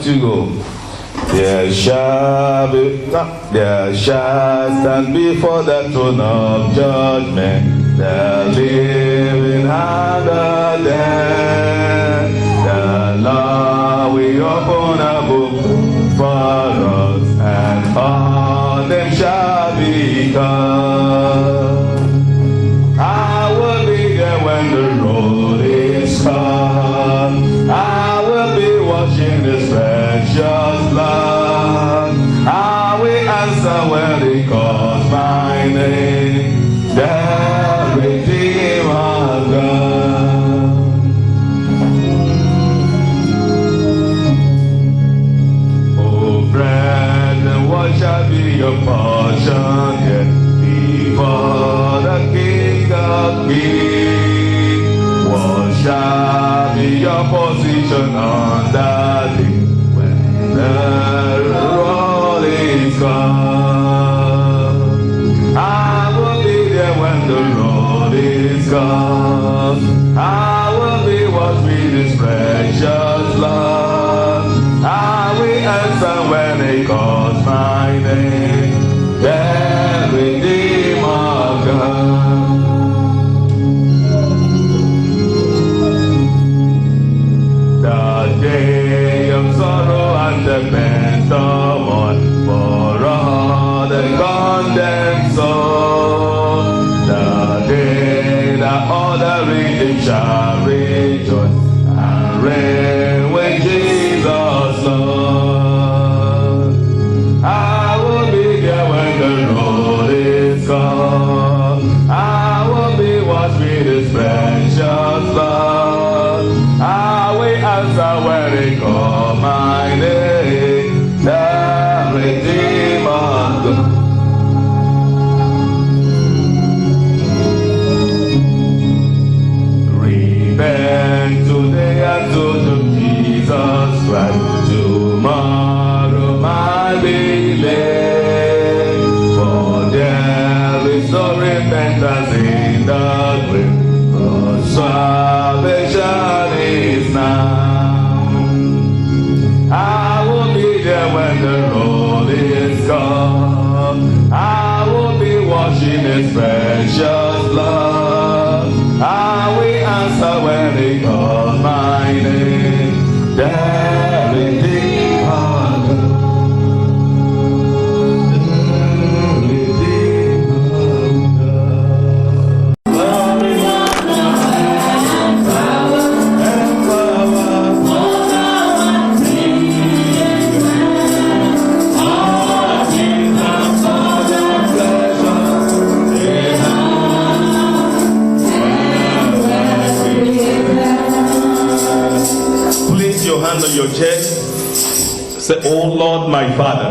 1, 2, go. There shall stand before the throne of judgment the living and the dead. The Lord will open a book for us, and all them shall be come. I will be there when the road is come. I will be watching this precious blood. I will answer when they call my name. The Redeemer God. Oh, brethren, what shall be your portion yet before the King of Kings? What shall be your position on that day when the roll is gone? I will be there when the roll is gone. I will be washed with His precious blood. I will answer when they call my name. The Redeemer God. The day of sorrow and the bent of one for all the condemned soul. The day that all the redeemed shall rejoice and reign with Jesus Lord. I will be there when the road is gone. I will be washed with His precious blood. I will answer when they call my name. The Redeemer God. Repent today and to Jesus Christ. Tomorrow might be late, for there is no repentance in the grave. For salvation is now. I will be there when the road is gone. I will be washing His precious blood. I will answer when they call my name. The Redeemer God. The hand on your chest, say, oh Lord my Father,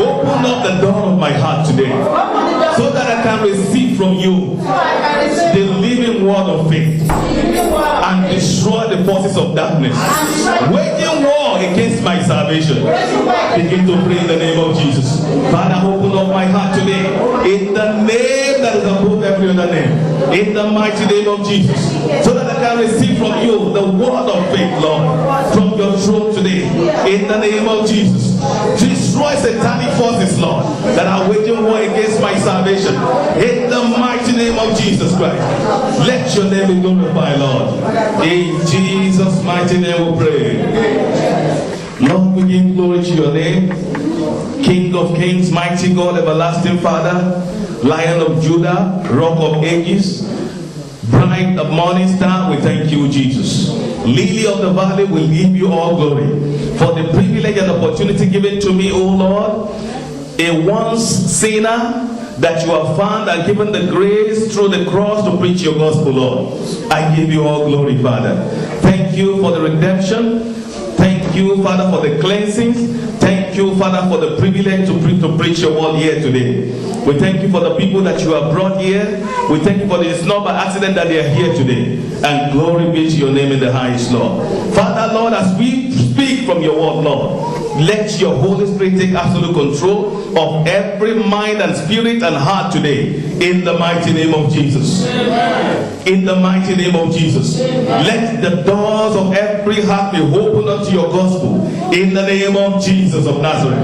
open up the door of my heart today so that I can receive from you the living word of faith and destroy the forces of darkness waging war against my salvation. Begin to pray in the name of Jesus. Father, open up my heart today in the name that is above every other name, in the mighty name of Jesus, so that I can receive from you the word of faith, Lord, from your throne today, in the name of Jesus. Destroy satanic forces, Lord, that are waging war against my salvation, in the mighty name of Jesus Christ. Let your name be glorified, Lord. In Jesus' mighty name we pray. Lord, we give glory to your name, King of kings, mighty God, everlasting Father, Lion of Judah, Rock of ages, bright of morning star. We thank you, Jesus. Lily of the valley, we give you all glory for the privilege and opportunity given to me, O Lord, a once sinner, that you have found and given the grace through the cross to preach your gospel, Lord. I give you all glory, Father. Thank you for the redemption. Thank you, Father, for the cleansings. Thank you, Father, for the privilege to preach your word here today. We thank you for the people that you have brought here. We thank you for this not by accident that they are here today. And glory be to your name in the highest, Lord. Father, Lord, as we speak from your word, Lord, let your Holy Spirit take absolute control of every mind and spirit and heart today, in the mighty name of Jesus. Amen. In the mighty name of Jesus. Amen. Let the doors of every heart be opened unto your gospel, in the name of Jesus of Nazareth.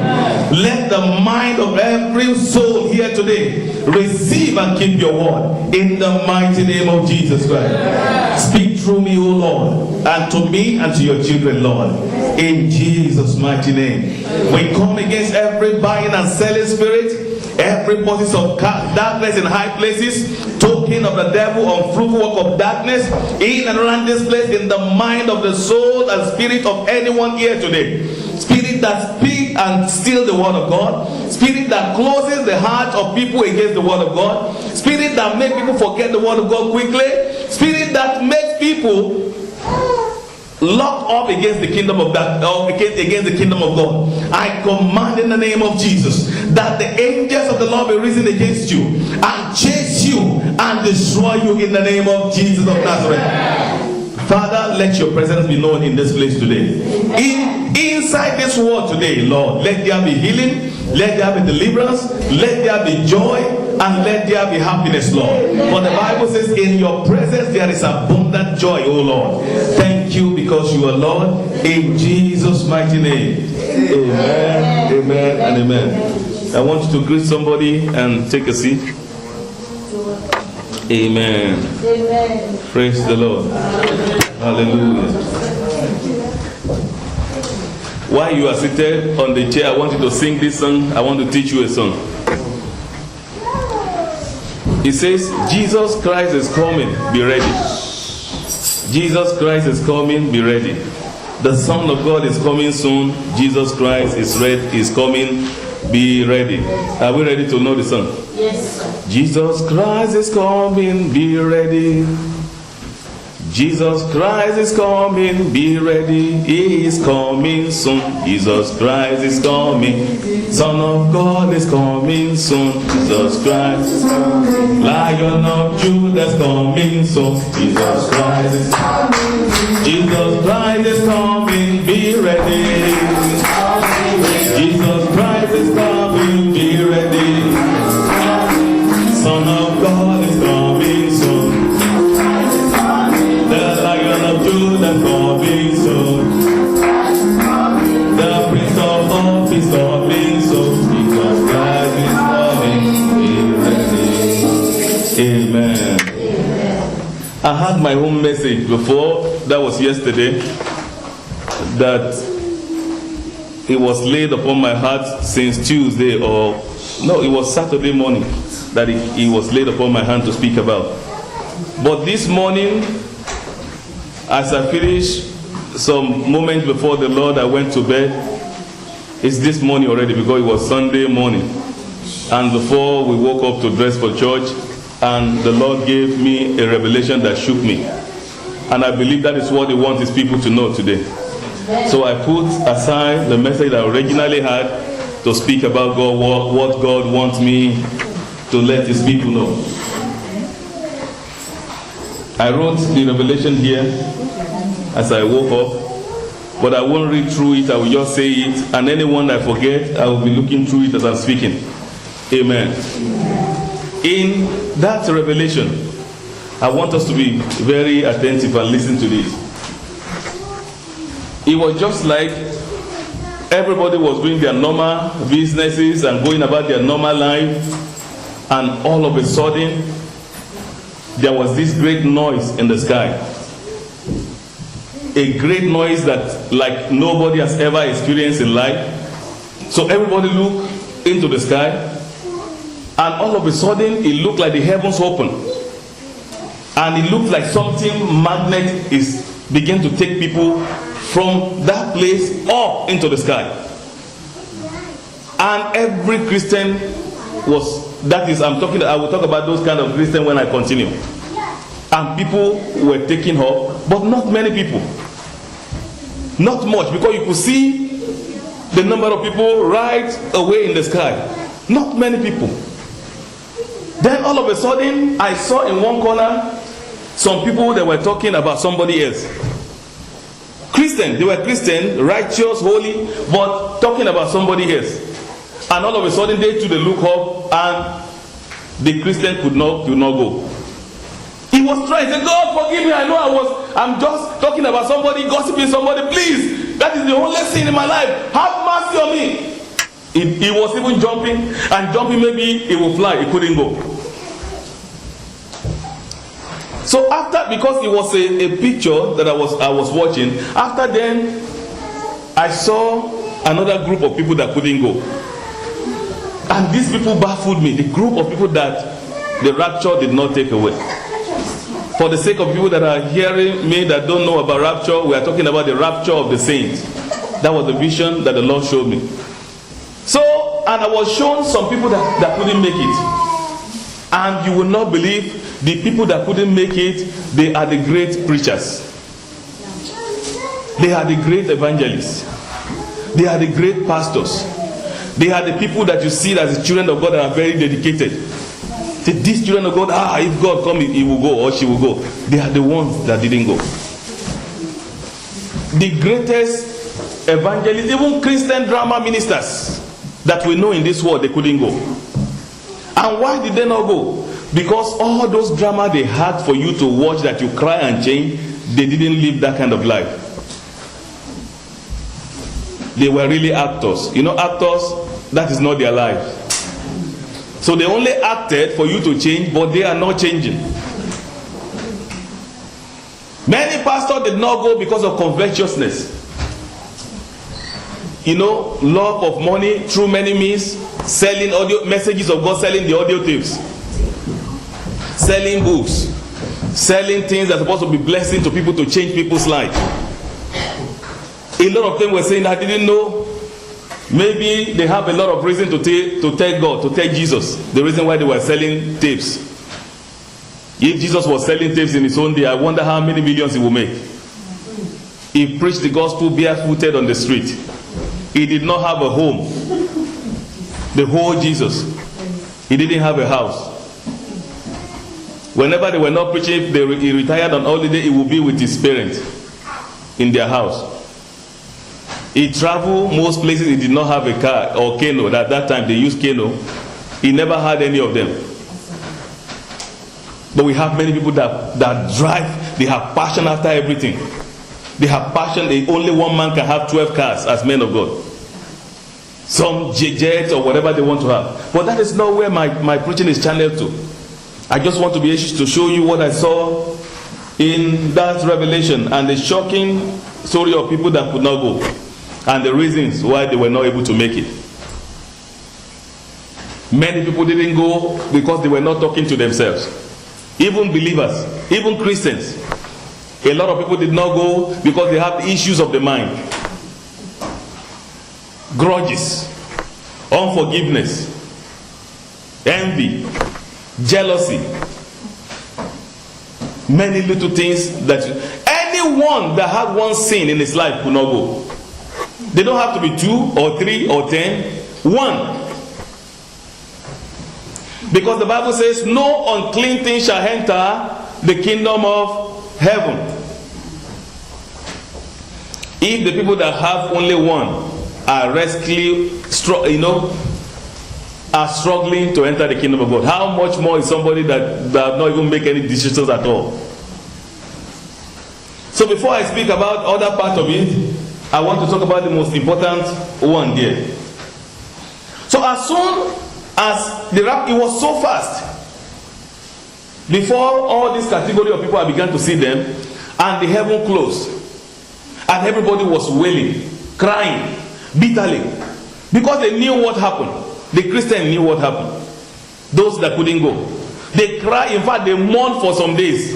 Let the mind of every soul here today receive and keep your word in the mighty name of Jesus Christ. Speak through me, O Lord, and to me and to your children, Lord, in Jesus' mighty name. We come against every buying and selling spirit, every forces of darkness in high places, token of the devil, unfruitful work of darkness in and around this place, in the mind of the soul and spirit of anyone here today. Spirit that speak and steal the word of God, spirit that closes the heart of people against the word of God, spirit that make people forget the word of God quickly, spirit that makes people locked up against the kingdom of that, or against the kingdom of God. I command in the name of Jesus that the angels of the Lord be risen against you and chase you and destroy you in the name of Jesus of Nazareth. Father, let your presence be known in this place today. Inside this world today, Lord, let there be healing, let there be deliverance, let there be joy, and let there be happiness, Lord. For the Bible says, in your presence there is abundant joy, O Lord. Thank you because you are Lord. In Jesus' mighty name. Amen, amen, and amen. I want you to greet somebody and take a seat. Amen. Amen. Praise the Lord. Hallelujah. While you are seated on the chair, I want you to sing this song. I want to teach you a song. It says, Jesus Christ is coming, be ready. Jesus Christ is coming, be ready. The Son of God is coming soon. Jesus Christ is coming, be ready. Are we ready to know the song? Yes, sir. Jesus Christ is coming, be ready. Jesus Christ is coming, be ready. He is coming soon. Jesus Christ is coming. Son of God is coming soon. Jesus Christ is coming. Lion of Judah is coming soon. Jesus Christ is coming. Jesus Christ is coming, be ready. Jesus Christ is coming, be ready. Son of God is coming soon. The Lion of Judah coming soon. The Prince of Hope is coming soon. Jesus Christ is coming, be ready. Amen. I had my own message before, that was yesterday, that it was laid upon my heart since Tuesday, or no, it was Saturday morning that it was laid upon my hand to speak about. But this morning, as I finished some moments before the Lord, I went to bed. It's this morning already because it was Sunday morning. And before we woke up to dress for church, and the Lord gave me a revelation that shook me. And I believe that is what He wants His people to know today. So I put aside the message I originally had to speak about God, what God wants me to let His people know. I wrote the revelation here as I woke up, but I won't read through it. I will just say it, and anyone I forget, I will be looking through it as I'm speaking. Amen. In that revelation, I want us to be very attentive and listen to this. It was just like everybody was doing their normal businesses and going about their normal life, and all of a sudden there was this great noise in the sky. A great noise that like nobody has ever experienced in life. So everybody looked into the sky, and all of a sudden it looked like the heavens opened, and it looked like something magnet is begin to take people from that place up into the sky. And every Christian was, that is, I will talk about those kind of Christians when I continue. And people were taken up, but not many people. Not much, because you could see the number of people right away in the sky. Not many people. Then all of a sudden, I saw in one corner some people that were talking about somebody else. Christian, they were Christian, righteous, holy, but talking about somebody else. And all of a sudden they too, they look up, and the Christian could not go. He was trying to say, God forgive me, I know I'm just talking about somebody, gossiping somebody, please That is the only sin in my life. Have mercy on me. He was even jumping, and jumping, maybe he will fly. He couldn't go. So after, because it was a picture that I was watching, after then I saw another group of people that couldn't go. And these people baffled me. The group of people that the rapture did not take away. For the sake of people that are hearing me that don't know about rapture, we are talking about the rapture of the saints. That was the vision that the Lord showed me. So, and I was shown some people that couldn't make it. And you will not believe, the people that couldn't make it, they are the great preachers. They are the great evangelists. They are the great pastors. They are the people that you see as the children of God that are very dedicated. These children of God, if God comes, he will go or she will go. They are the ones that didn't go. The greatest evangelists, even Christian drama ministers that we know in this world, they couldn't go. And why did they not go? Because all those drama they had for you to watch that you cry and change, they didn't live that kind of life. They were really actors. You know, actors, that is not their life. So they only acted for you to change, but they are not changing. Many pastors did not go because of covetousness. You know, love of money through many means, selling audio messages of God, selling the audio tapes, selling books, selling things that are supposed to be blessing to people, to change people's lives. A lot of them were saying, I didn't know. Maybe they have a lot of reason to tell God, to tell Jesus, the reason why they were selling tapes. If Jesus was selling tapes in his own day, I wonder how many millions he would make. He preached the gospel barefooted on the street. He did not have a home. The whole Jesus. He didn't have a house. Whenever they were not preaching, he retired on holiday, he would be with his parents in their house. He traveled most places. He did not have a car or canoe. At that time they used canoe. He never had any of them. But we have many people that drive. They have passion after everything. They have passion. Only one man can have 12 cars as men of God. Some jets or whatever they want to have. But that is not where my preaching is channeled to. I just want to be able to show you what I saw in that revelation and the shocking story of people that could not go. And the reasons why they were not able to make it. Many people didn't go because they were not talking to themselves. Even believers, even Christians. A lot of people did not go because they have issues of the mind. Grudges, unforgiveness, envy, jealousy. Many little things that anyone that had one sin in his life could not go. They don't have to be 2 or 3 or 10. 1. Because the Bible says, no unclean thing shall enter the kingdom of heaven. If the people that have only one are are struggling to enter the kingdom of God, how much more is somebody that does not even make any decisions at all? So before I speak about other part of it, I want to talk about the most important one there. So as soon as the rapture, it was so fast. Before all this category of people, I began to see them, and the heaven closed. And everybody was wailing, crying, bitterly. Because they knew what happened. The Christians knew what happened. Those that couldn't go. They cried, in fact, they mourned for some days.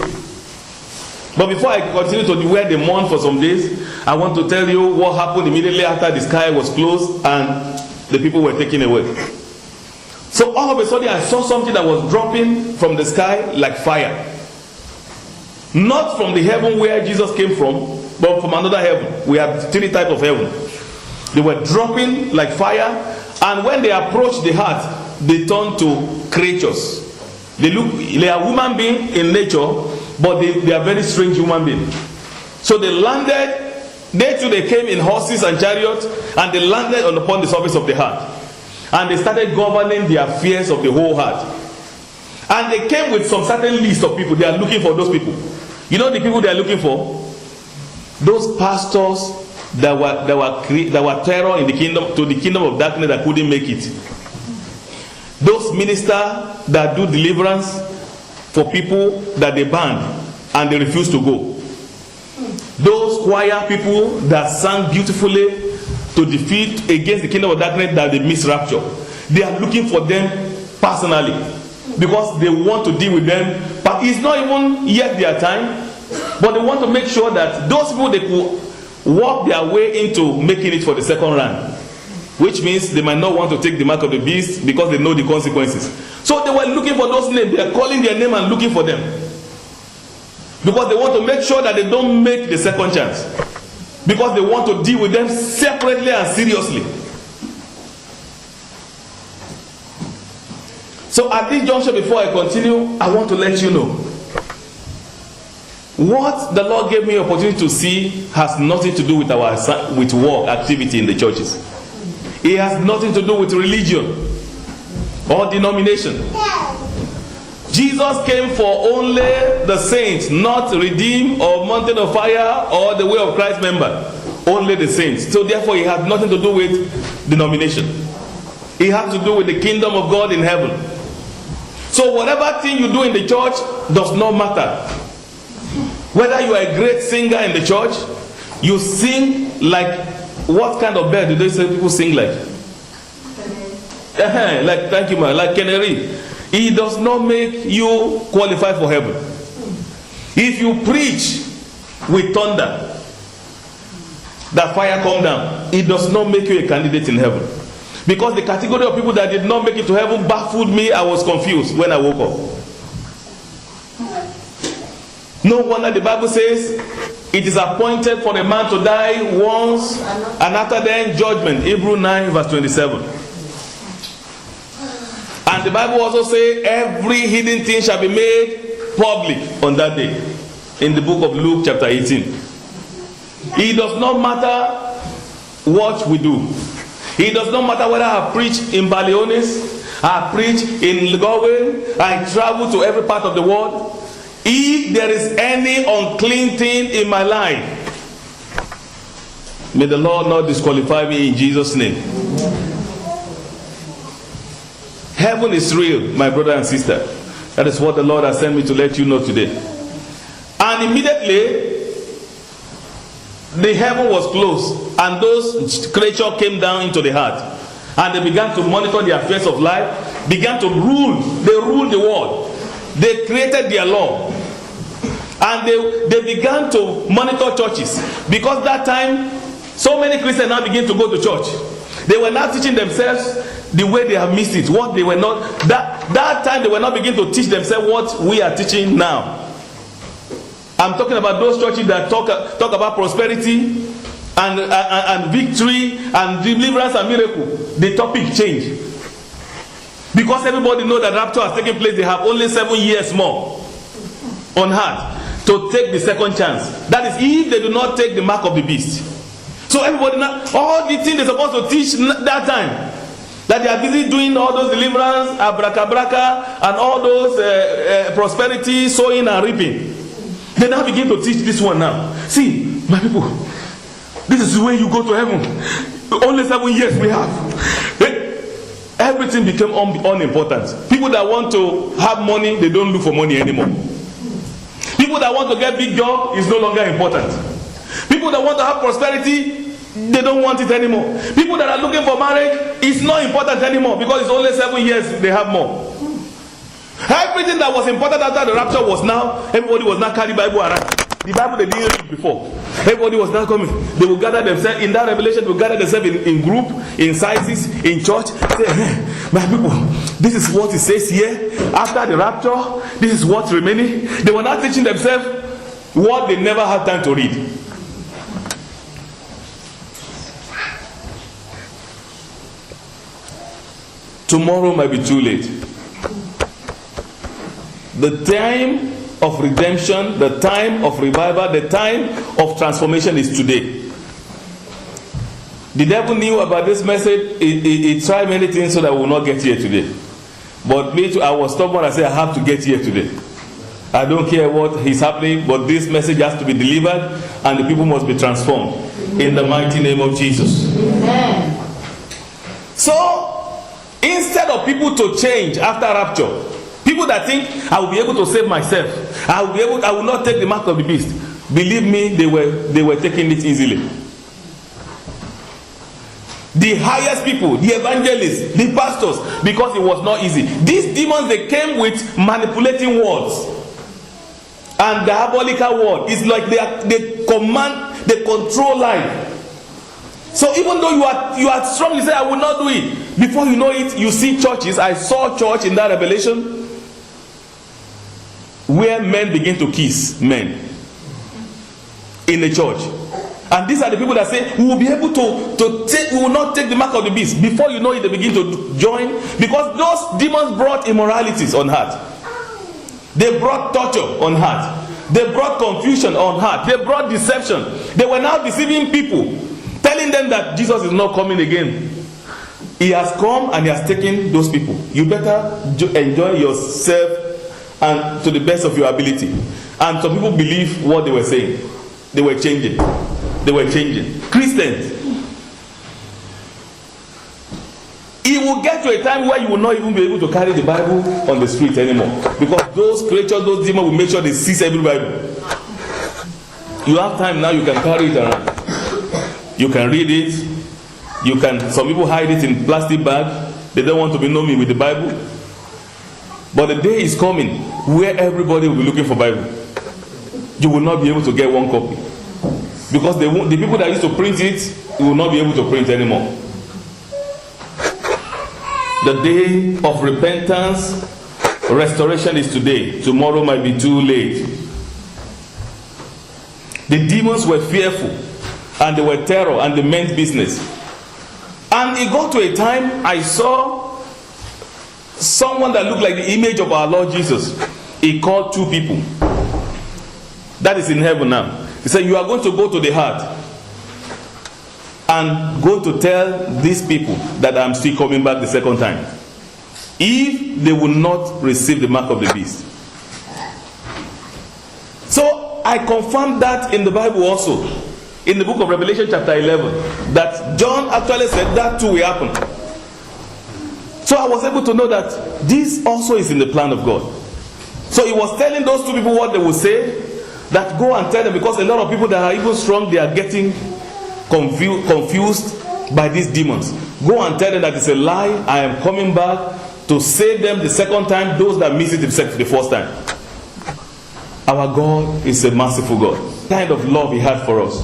But before I continue to where they mourned for some days, I want to tell you what happened immediately after the sky was closed and the people were taken away. So all of a sudden I saw something that was dropping from the sky like fire. Not from the heaven where Jesus came from, but from another heaven. We have 3 types of heaven. They were dropping like fire, and when they approached the heart, they turned to creatures. They are human beings in nature, but they are very strange human beings. So they landed, they came in horses and chariots, and they landed upon the surface of the heart. And they started governing the affairs of the whole heart. And they came with some certain list of people. They are looking for those people. You know the people they are looking for? Those pastors that were terror in the kingdom, to the kingdom of darkness, that couldn't make it. Those ministers that do deliverance for people that they banned and they refuse to go. Those choir people that sang beautifully to defeat against the kingdom of darkness, that they miss rapture. They are looking for them personally because they want to deal with them, but it's not even yet their time. But they want to make sure that those people, they could walk their way into making it for the second round, which means they might not want to take the mark of the beast because they know the consequences. So they were looking for those names. They are calling their name and looking for them because they want to make sure that they don't make the second chance, because they want to deal with them separately and seriously. So at this juncture, before I continue, I want to let you know what the Lord gave me an opportunity to see has nothing to do with with work activity in the churches. It has nothing to do with religion or denomination. Jesus came for only the saints, not Redeemed or Mountain of Fire or the Way of Christ member. Only the saints. So therefore, it has nothing to do with denomination. It has to do with the kingdom of God in heaven. So whatever thing you do in the church does not matter. Whether you are a great singer in the church, you sing like, what kind of bird do they say people sing like? Like, thank you, man, like canary. It does not make you qualify for heaven. If you preach with thunder, that fire come down, it does not make you a candidate in heaven. Because the category of people that did not make it to heaven baffled me. I was confused when I woke up. No wonder the Bible says it is appointed for a man to die once, and after then judgment. Hebrews 9 verse 27. And the Bible also says every hidden thing shall be made public on that day. In the book of Luke chapter 18. It does not matter what we do. It does not matter whether I preach in Baleones, I preach in Galway, I travel to every part of the world. If there is any unclean thing in my life, may the Lord not disqualify me in Jesus' name. Heaven is real, my brother and sister. That is what the Lord has sent me to let you know today. And immediately, the heaven was closed, and those creatures came down into the heart, and they began to monitor the affairs of life, began to rule. They ruled the world. They created their law, and they began to monitor churches, because that time so many Christians now begin to go to church. They were not teaching themselves the way they have missed it. What they were not, that time they were not beginning to teach themselves what we are teaching now. I'm talking about those churches that talk about prosperity and victory and deliverance and miracle. The topic changed. Because everybody knows that rapture has taken place, they have only 7 years more on earth to take the second chance. That is, if they do not take the mark of the beast. So everybody now, all the things they're supposed to teach that time, that they are busy doing all those deliverance, abracadabra, and all those prosperity, sowing and reaping. They now begin to teach this one now. See, my people, this is the way you go to heaven. Only 7 years we have. Everything became unimportant. People that want to have money, they don't look for money anymore. People that want to get big job is no longer important. People that want to have prosperity, they don't want it anymore. People that are looking for marriage, it's not important anymore, because it's only 7 years they have more. Everything that was important after the rapture was now, everybody was now carrying Bible around. The Bible they didn't read before. Everybody was now coming. They will gather themselves in that revelation. They will gather themselves in group, in sizes, in church. Say, hey, my people, this is what it says here. After the rapture, this is what's remaining. They were not teaching themselves what they never had time to read. Tomorrow might be too late. The time of redemption, the time of revival, the time of transformation is today. The devil knew about this message. He tried many things so that we will not get here today. But me too, I was stubborn. I said, I have to get here today. I don't care what is happening, but this message has to be delivered, and the people must be transformed. In the mighty name of Jesus. Amen. So, instead of people to change after rapture, people that think I will be able to save myself, I will not take the mark of the beast. Believe me, they were taking it easily. The highest people, the evangelists, the pastors, because it was not easy. These demons, they came with manipulating words and diabolical word. It's like they command, they control life. So even though you are strong, you say, I will not do it. Before you know it, you see churches. I saw church in that revelation where men begin to kiss men in the church. And these are the people that say, we will be able to take, we will not take the mark of the beast. Before you know it, they begin to join, because those demons brought immoralities on heart. They brought torture on heart. They brought confusion on heart. They brought deception. They were now deceiving people, telling them that Jesus is not coming again. He has come and he has taken those people. You better enjoy yourself and to the best of your ability. And some people believe what they were saying. They were changing. They were changing. Christians. It will get to a time where you will not even be able to carry the Bible on the street anymore. Because those creatures, those demons will make sure they seize every Bible. You have time now, you can carry it around. You can read it. You can. Some people hide it in plastic bag. They don't want to be known with the Bible. But the day is coming where everybody will be looking for Bible. You will not be able to get one copy. Because the people that used to print it will not be able to print anymore. The day of repentance, restoration is today. Tomorrow might be too late. The demons were fearful, and they were terror, and they meant business. And it got to a time I saw someone that looked like the image of our Lord Jesus. He called two people. That is in heaven now. He said, you are going to go to the heart and go to tell these people that I'm still coming back the second time, if they will not receive the mark of the beast. So I confirmed that in the Bible also, in the book of Revelation chapter 11, that John actually said that too will happen. So I was able to know that this also is in the plan of God. So he was telling those two people what they would say, that go and tell them, because a lot of people that are even strong, they are getting confused by these demons. Go and tell them that it's a lie. I am coming back to save them the second time, those that miss it the first time. Our God is a merciful God. The kind of love he had for us,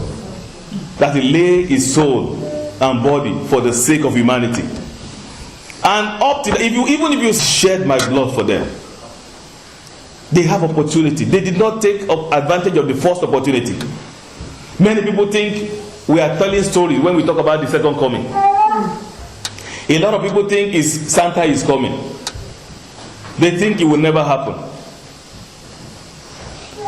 that he laid his soul and body for the sake of humanity. And up to even if you shed my blood for them, they have opportunity. They did not take advantage of the first opportunity. Many people think we are telling stories when we talk about the second coming. A lot of people think Santa is coming. They think it will never happen.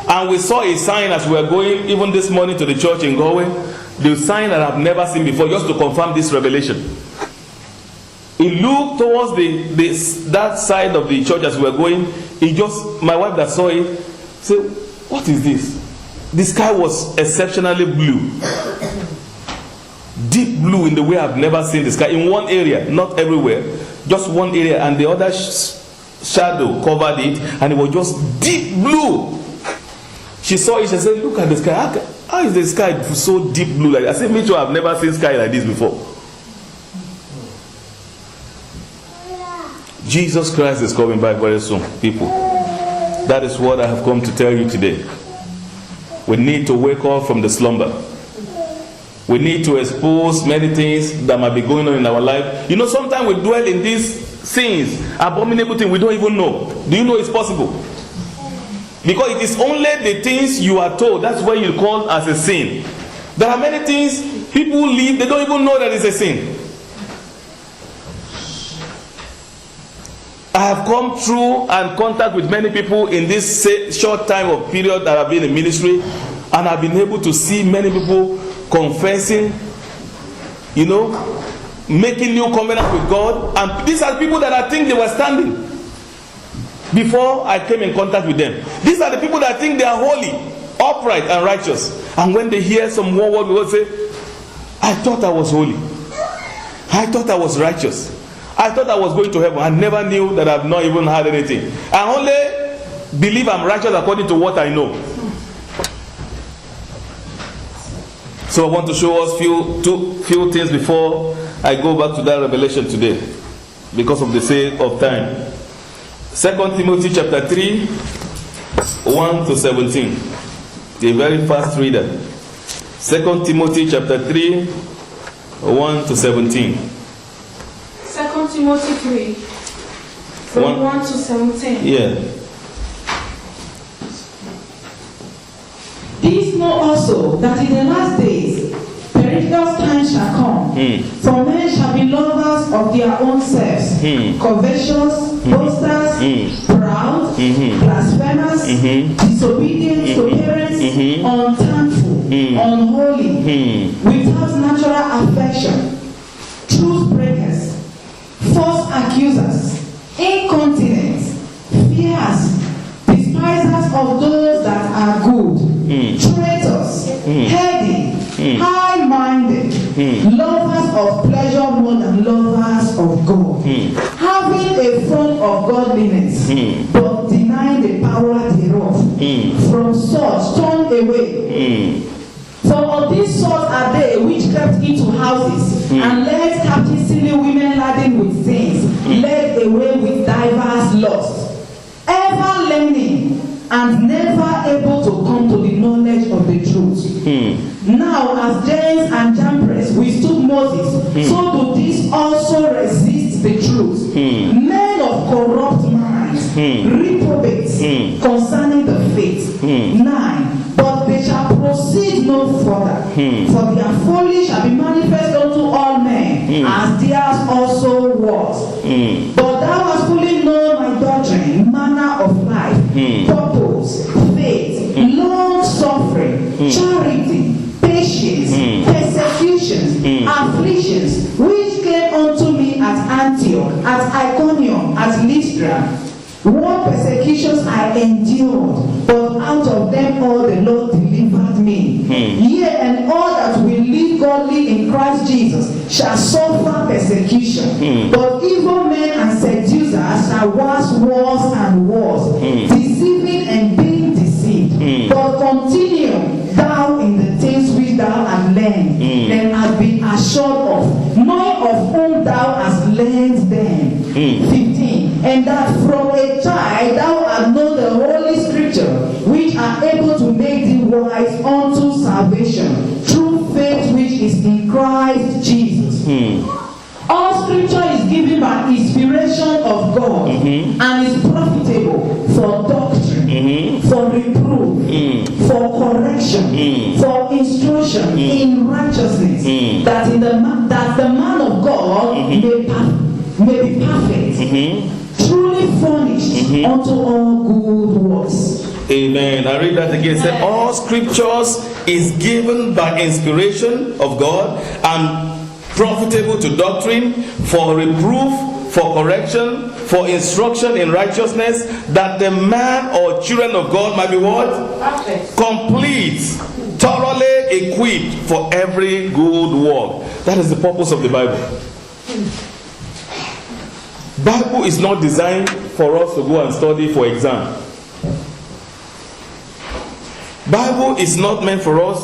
And we saw a sign as we were going, even this morning, to the church in Galway. The sign that I've never seen before, just to confirm this revelation. He looked towards that side of the church as we were going. My wife that saw it said, what is this? The sky was exceptionally blue. Deep blue in the way I've never seen the sky. In one area, not everywhere. Just one area, and the other shadow covered it, and it was just deep blue. She saw it, she said, look at the sky. How is the sky so deep blue like that? I said, me too, I've never seen sky like this before. Jesus Christ is coming back very soon, people. That is what I have come to tell you today. We need to wake up from the slumber. We need to expose many things that might be going on in our life. You know, sometimes we dwell in these sins, abominable things we don't even know. Do you know it's possible? Because it is only the things you are told, that's what you call as a sin. There are many things people live, they don't even know that it's a sin. I have come through and contact with many people in this short time of period that I've been in ministry, and I've been able to see many people confessing, making new covenants with God. And these are people that I think they were standing before I came in contact with them. These are the people that think they are holy, upright, and righteous. And when they hear some word, we will say, I thought I was holy. I thought I was righteous. I thought I was going to heaven. I never knew that I've not even had anything. I only believe I'm righteous according to what I know. So I want to show us few things before I go back to that revelation today, because of the sake of time. 2 Timothy chapter 3, 1 to 17. A very fast reader. 2 Timothy chapter 3, 1 to 17. 2 Timothy 3, from 1 to 17. Yeah. These know also that in the last days perilous times shall come. For men shall be lovers of their own selves, covetous, boasters, proud, blasphemers, disobedient to parents, unthankful, unholy, without natural affection, truth breakers, false accusers, incontinent, fierce, despisers of those that are good, traitors, heady, high-minded, lovers of pleasure more than lovers of God, having a form of godliness, but denying the power thereof. From such turn away. For of these sorts are they which crept into houses, and led captive silly women laden with sins, led away with divers lusts, ever learning, and never able to come to the knowledge of the truth. Now, as James and Jambres withstood Moses, so do these also resist the truth. Men of corrupt minds, reprobates concerning the faith. 9. But they shall proceed no further, for their folly shall be manifest unto all men, as theirs also was. But thou hast fully known my doctrine, manner of life, purpose, faith, long suffering, charity, patience, persecutions, afflictions, which came unto me at Antioch, at Iconium, at Lystra. What persecutions I endured, but out of them all the Lord delivered me. Yea, and all that will live godly in Christ Jesus shall suffer persecution. But evil men and seducers shall wax worse and worse, deceiving and being deceived. But continue thou in the things which thou hast learned, and hast been assured of, knowing of whom thou hast learned them. 15. And that from a child thou hast known the holy scripture, which are able to make thee wise unto salvation, through faith which is in Christ Jesus. All scripture is given by inspiration of God, and is profitable for doctrine, for reproof, for correction, for instruction in righteousness, that the man of God may be perfect, truly furnished unto all good works. Amen. I read that again. It said, all scriptures is given by inspiration of God and profitable to doctrine, for reproof, for correction, for instruction in righteousness, that the man or children of God might be what? Perfect. Complete, thoroughly equipped for every good work. That is the purpose of the Bible. Bible is not designed for us to go and study for exam. Bible is not meant for us.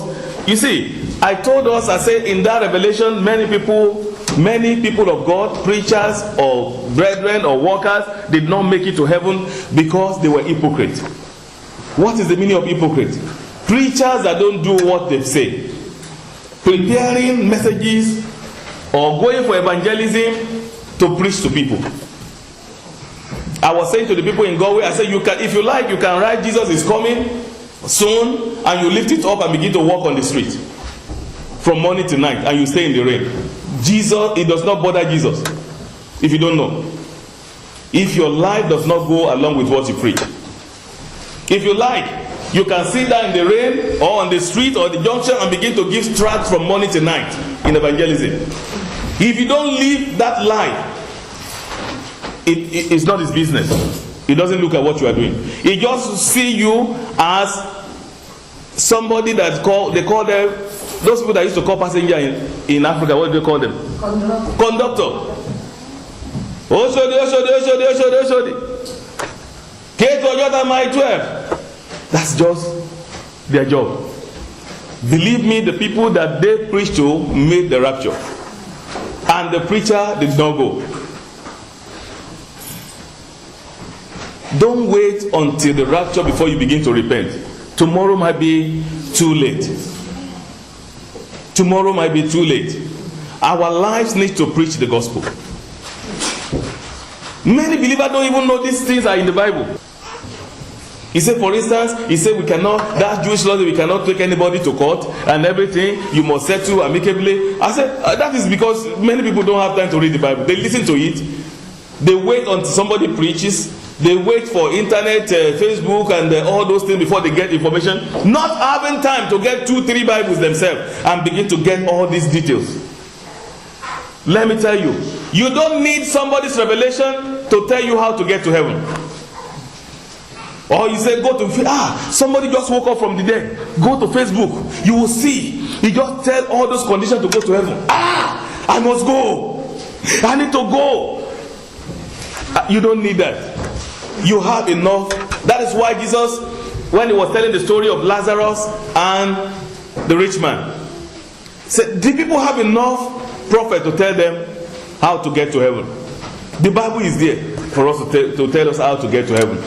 You see, I told us, I said in that revelation, many people of God, preachers or brethren or workers, did not make it to heaven because they were hypocrites. What is the meaning of hypocrite? Preachers that don't do what they say, preparing messages or going for evangelism to preach to people. I was saying to the people in Galway, I said, if you like, you can write Jesus is coming soon, and you lift it up and begin to walk on the street from morning to night, and you stay in the rain. Jesus, it does not bother Jesus. If you don't know, if your life does not go along with what you preach, if you like, you can sit down in the rain or on the street or the junction and begin to give tracts from morning to night in evangelism. If you don't live that life, it's not his business. He doesn't look at what you are doing. He just see you as somebody they call them those people that used to call passenger in Africa, what do they call them? Conductor. Oshodi. K to Toyota My 12. That's just their job. Believe me, the people that they preach to made the rapture. And the preacher did not go. Don't wait until the rapture before you begin to repent. Tomorrow might be too late. Tomorrow might be too late. Our lives need to preach the gospel. Many believers don't even know these things are in the Bible. He said, for instance, we cannot, that Jewish law, we cannot take anybody to court and everything, you must settle amicably. I said, that is because many people don't have time to read the Bible. They listen to it, they wait until somebody preaches, they wait for internet, Facebook, and all those things before they get information, not having time to get 2-3 Bibles themselves and begin to get all these details. Let me tell you, you don't need somebody's revelation to tell you how to get to heaven. Or you say, go to, somebody just woke up from the dead. Go to Facebook. You will see. He just tell all those conditions to go to heaven. I must go. I need to go. You don't need that. You have enough. That is why Jesus, when he was telling the story of Lazarus and the rich man, said, do people have enough prophet to tell them how to get to heaven? The Bible is there for us to tell us how to get to heaven.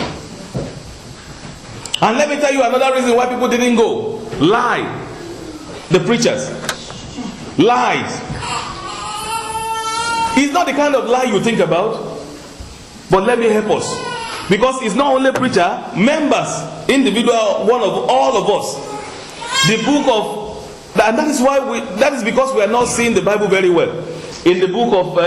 And let me tell you another reason why people didn't go. Lie. The preachers. Lies. It's not the kind of lie you think about. But let me help us. Because it's not only preacher, members, individual, one of all of us. The book of, and that is because we are not seeing the Bible very well. In the book of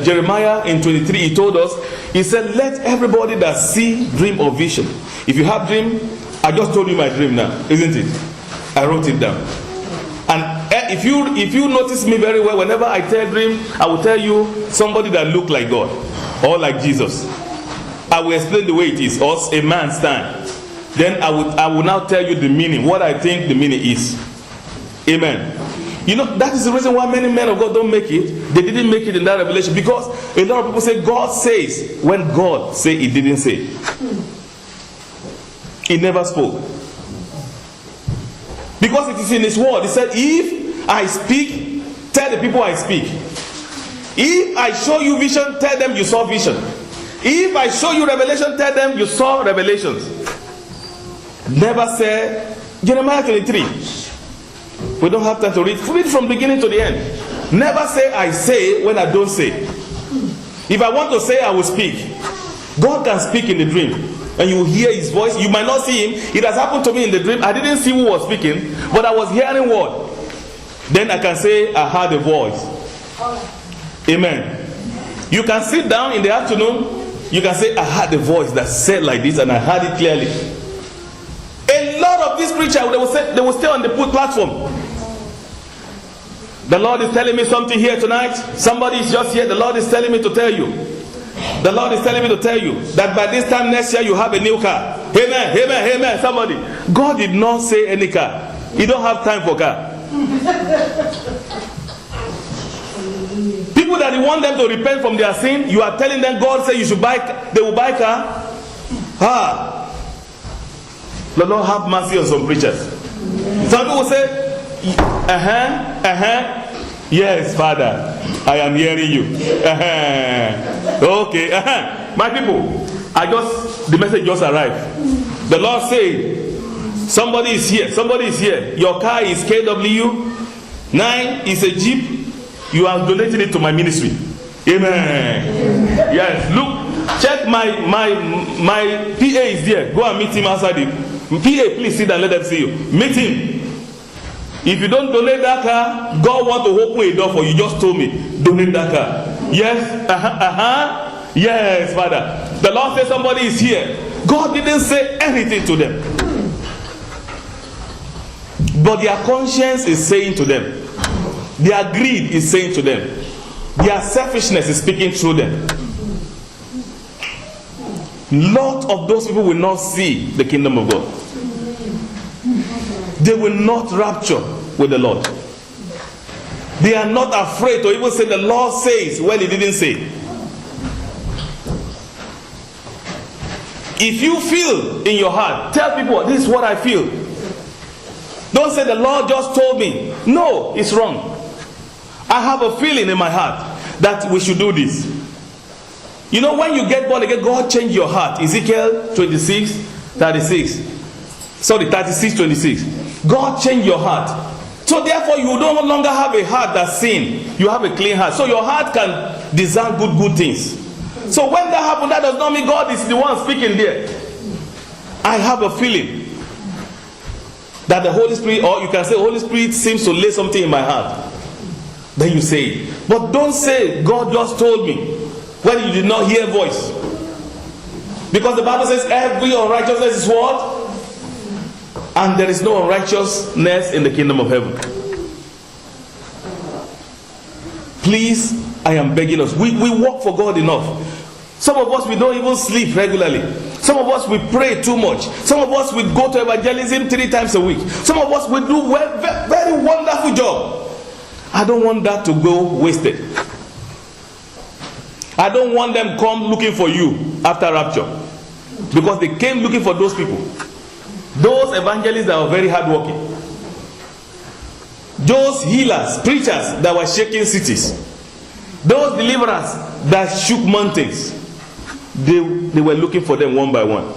Jeremiah in 23, he told us, he said, let everybody that see dream or vision. If you have dream, I just told you my dream now, isn't it? I wrote it down. And if you notice me very well, whenever I tell dream, I will tell you somebody that look like God or like Jesus. I will explain the way it is, or a man stand. Then I will now tell you the meaning, what I think the meaning is. Amen. You know, that is the reason why many men of God don't make it. They didn't make it in that revelation, because a lot of people say God says when God say he didn't say. He never spoke. Because it is in his word. He said, if I speak, tell the people I speak. If I show you vision, tell them you saw vision. If I show you revelation, tell them you saw revelations. Never say, Jeremiah 23. We don't have time to read. Read from beginning to the end. Never say I say when I don't say. If I want to say, I will speak. God can speak in the dream, and you will hear his voice. You might not see him. It has happened to me in the dream. I didn't see who was speaking, but I was hearing word. Then I can say I heard a voice. Amen. You can sit down in the afternoon. You can say I heard a voice that said like this, and I heard it clearly. A lot of these preachers, they will stay on the platform. The Lord is telling me something here tonight. Somebody is just here. The Lord is telling me to tell you. The Lord is telling me to tell you that by this time next year you have a new car. Amen, amen, amen. Somebody. God did not say any car. He don't have time for car. People that you want them to repent from their sin, you are telling them God said you should buy, they will buy car. The Lord have mercy on some preachers. Some people say, yes, Father, I am hearing you. Okay, my people, the message just arrived. The Lord said, somebody is here. Somebody is here. Your car is KW 9 is a Jeep. You are donating it to my ministry. Amen. Yes, look, check my PA is there. Go and meet him outside. PA, please sit and let them see you. Meet him. If you don't donate that car, God want to open a door for you. Just told me, donate that car. Yes, yes, Father. The Lord said somebody is here. God didn't say anything to them, but their conscience is saying to them. Their greed is saying to them. Their selfishness is speaking through them. Lot of those people will not see the kingdom of God. They will not rapture. with the Lord. They are not afraid to even say the Lord says when he didn't say. If you feel in your heart, tell people, this is what I feel. Don't say the Lord just told me. No, it's wrong. I have a feeling in my heart that we should do this. You know, when you get born again, God changed your heart. Ezekiel 36:26. God changed your heart. So therefore, you no longer have a heart that's sin. You have a clean heart. So your heart can discern good things. So when that happens, that does not mean God is the one speaking there. I have a feeling that the Holy Spirit, or you can say, Holy Spirit seems to lay something in my heart. Then you say it. But don't say, God just told me, when you did not hear voice. Because the Bible says every unrighteousness is what? And there is no unrighteousness in the kingdom of heaven. Please, I am begging us. We work for God enough. Some of us, we don't even sleep regularly. Some of us, we pray too much. Some of us, we go to evangelism 3 times a week. Some of us, we do very wonderful job. I don't want that to go wasted. I don't want them come looking for you after rapture. Because they came looking for those people. Those evangelists that were very hardworking. Those healers, preachers that were shaking cities. Those deliverers that shook mountains. They were looking for them one by one.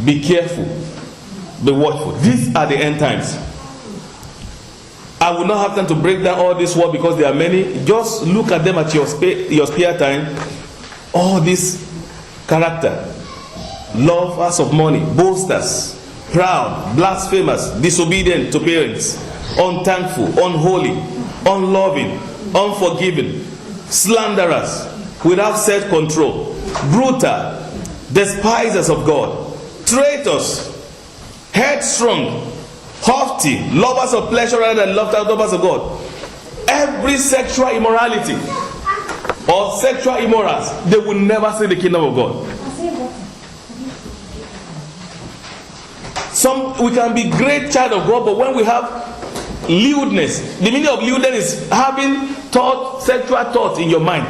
Be careful. Be watchful. These are the end times. I will not have time to break down all this word because there are many. Just look at them at your spare time. All this character. Lovers of money. Boasters. Proud. Blasphemous. Disobedient to parents. Unthankful. Unholy. Unloving. Unforgiving. Slanderers. Without self-control. Brutal. Despisers of God. Traitors. Headstrong. Haughty, lovers of pleasure rather than lovers of God. Every sexual immorality or sexual immorals, they will never see the kingdom of God. We can be great child of God, but when we have lewdness, the meaning of lewdness is having sexual thoughts in your mind,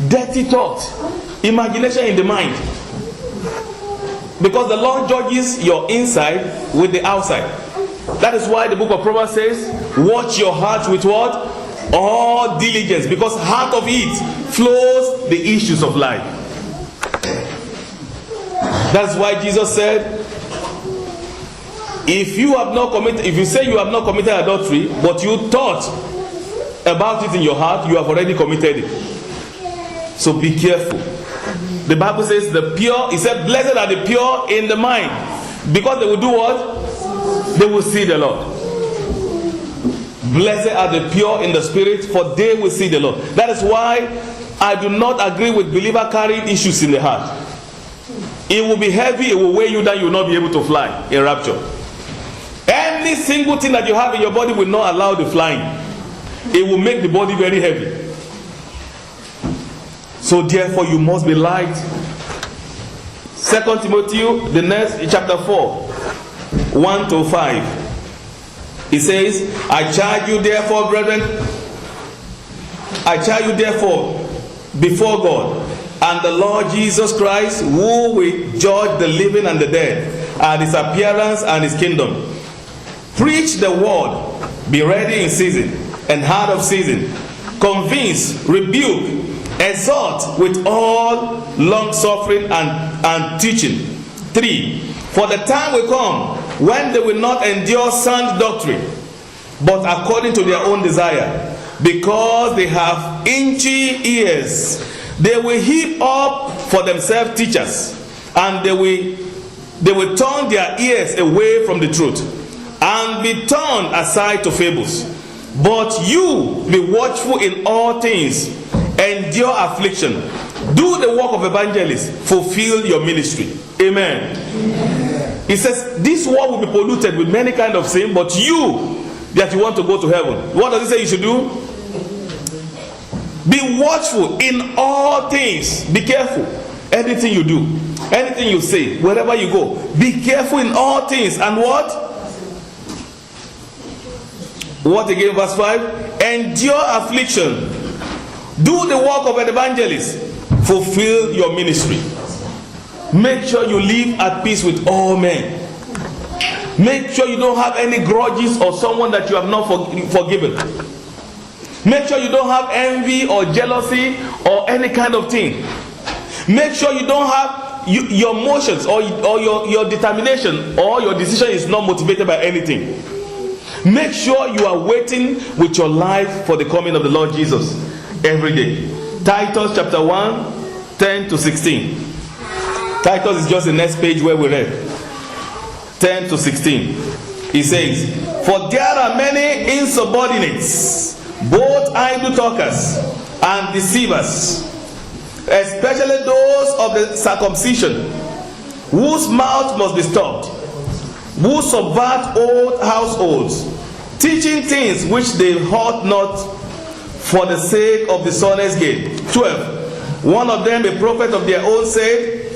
dirty thoughts, imagination in the mind. Because the Lord judges your inside with the outside. That is why the book of Proverbs says, watch your heart with what? All diligence. Because out of it flows the issues of life. That's why Jesus said, if you say you have not committed adultery, but you thought about it in your heart, you have already committed it. So be careful. The Bible says it said, blessed are the pure in the mind. Because they will do what? They will see the Lord. Blessed are the pure in the spirit, for they will see the Lord. That is why I do not agree with believers carrying issues in the heart. It will be heavy, it will weigh you down, you will not be able to fly in rapture. Any single thing that you have in your body will not allow the flying. It will make the body very heavy. So therefore you must be light. 2 Timothy, the next chapter 4. 1-5. It says, I charge you therefore, brethren, before God and the Lord Jesus Christ, who will judge the living and the dead, at his appearance and his kingdom. Preach the word, be ready in season and out of season. Convince, rebuke, exhort with all long suffering and teaching. 3. For the time will come when they will not endure sound doctrine, but according to their own desire, because they have itchy ears, they will heap up for themselves teachers, and they will turn their ears away from the truth, and be turned aside to fables. But you be watchful in all things, endure affliction, do the work of evangelist, fulfill your ministry. Amen. It says this world will be polluted with many kinds of sin, but you that you want to go to heaven, what does it say you should do? Be watchful in all things. Be careful. Anything you do. anything you say, wherever you go, be careful in all things. And what? What again, verse 5? Endure affliction. Do the work of an evangelist. Fulfill your ministry. Make sure you live at peace with all men. Make sure you don't have any grudges or someone that you have not forgiven. Make sure you don't have envy or jealousy or any kind of thing. Make sure you don't have your emotions or your determination or your decision is not motivated by anything. Make sure you are waiting with your life for the coming of the Lord Jesus every day. Titus chapter 1, 10 to 16. Titus is just the next page where we read. 10 to 16. He says, for there are many insubordinates, both idle talkers and deceivers, especially those of the circumcision, whose mouth must be stopped, who subvert old households, teaching things which they ought not, for the sake of dishonest gain. 12. One of them, a prophet of their own, said,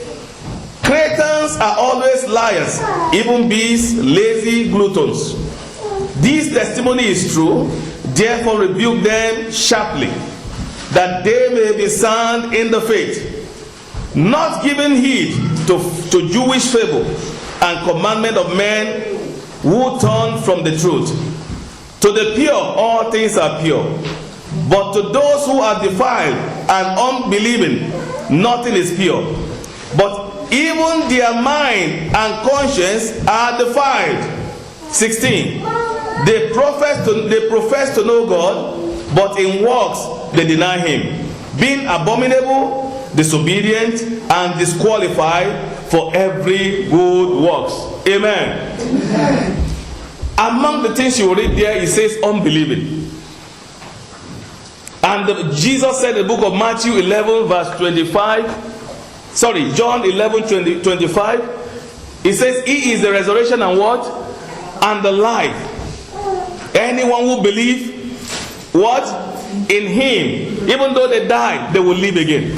Cretans are always liars, even beasts, lazy gluttons. This testimony is true, therefore rebuke them sharply, that they may be sound in the faith, not giving heed to Jewish fable and commandment of men who turn from the truth. To the pure, all things are pure. But to those who are defiled and unbelieving, nothing is pure. But even their mind and conscience are defiled. 16. They profess to know God, but in works they deny him, being abominable, disobedient, and disqualified for every good works. Amen. Amen. Among the things you read there, it says unbelieving. And Jesus said in the book of Matthew 11 verse 25, John 11 25, it says, he is the resurrection and what? And the life. Anyone who believes what? In him, even though they die, they will live again.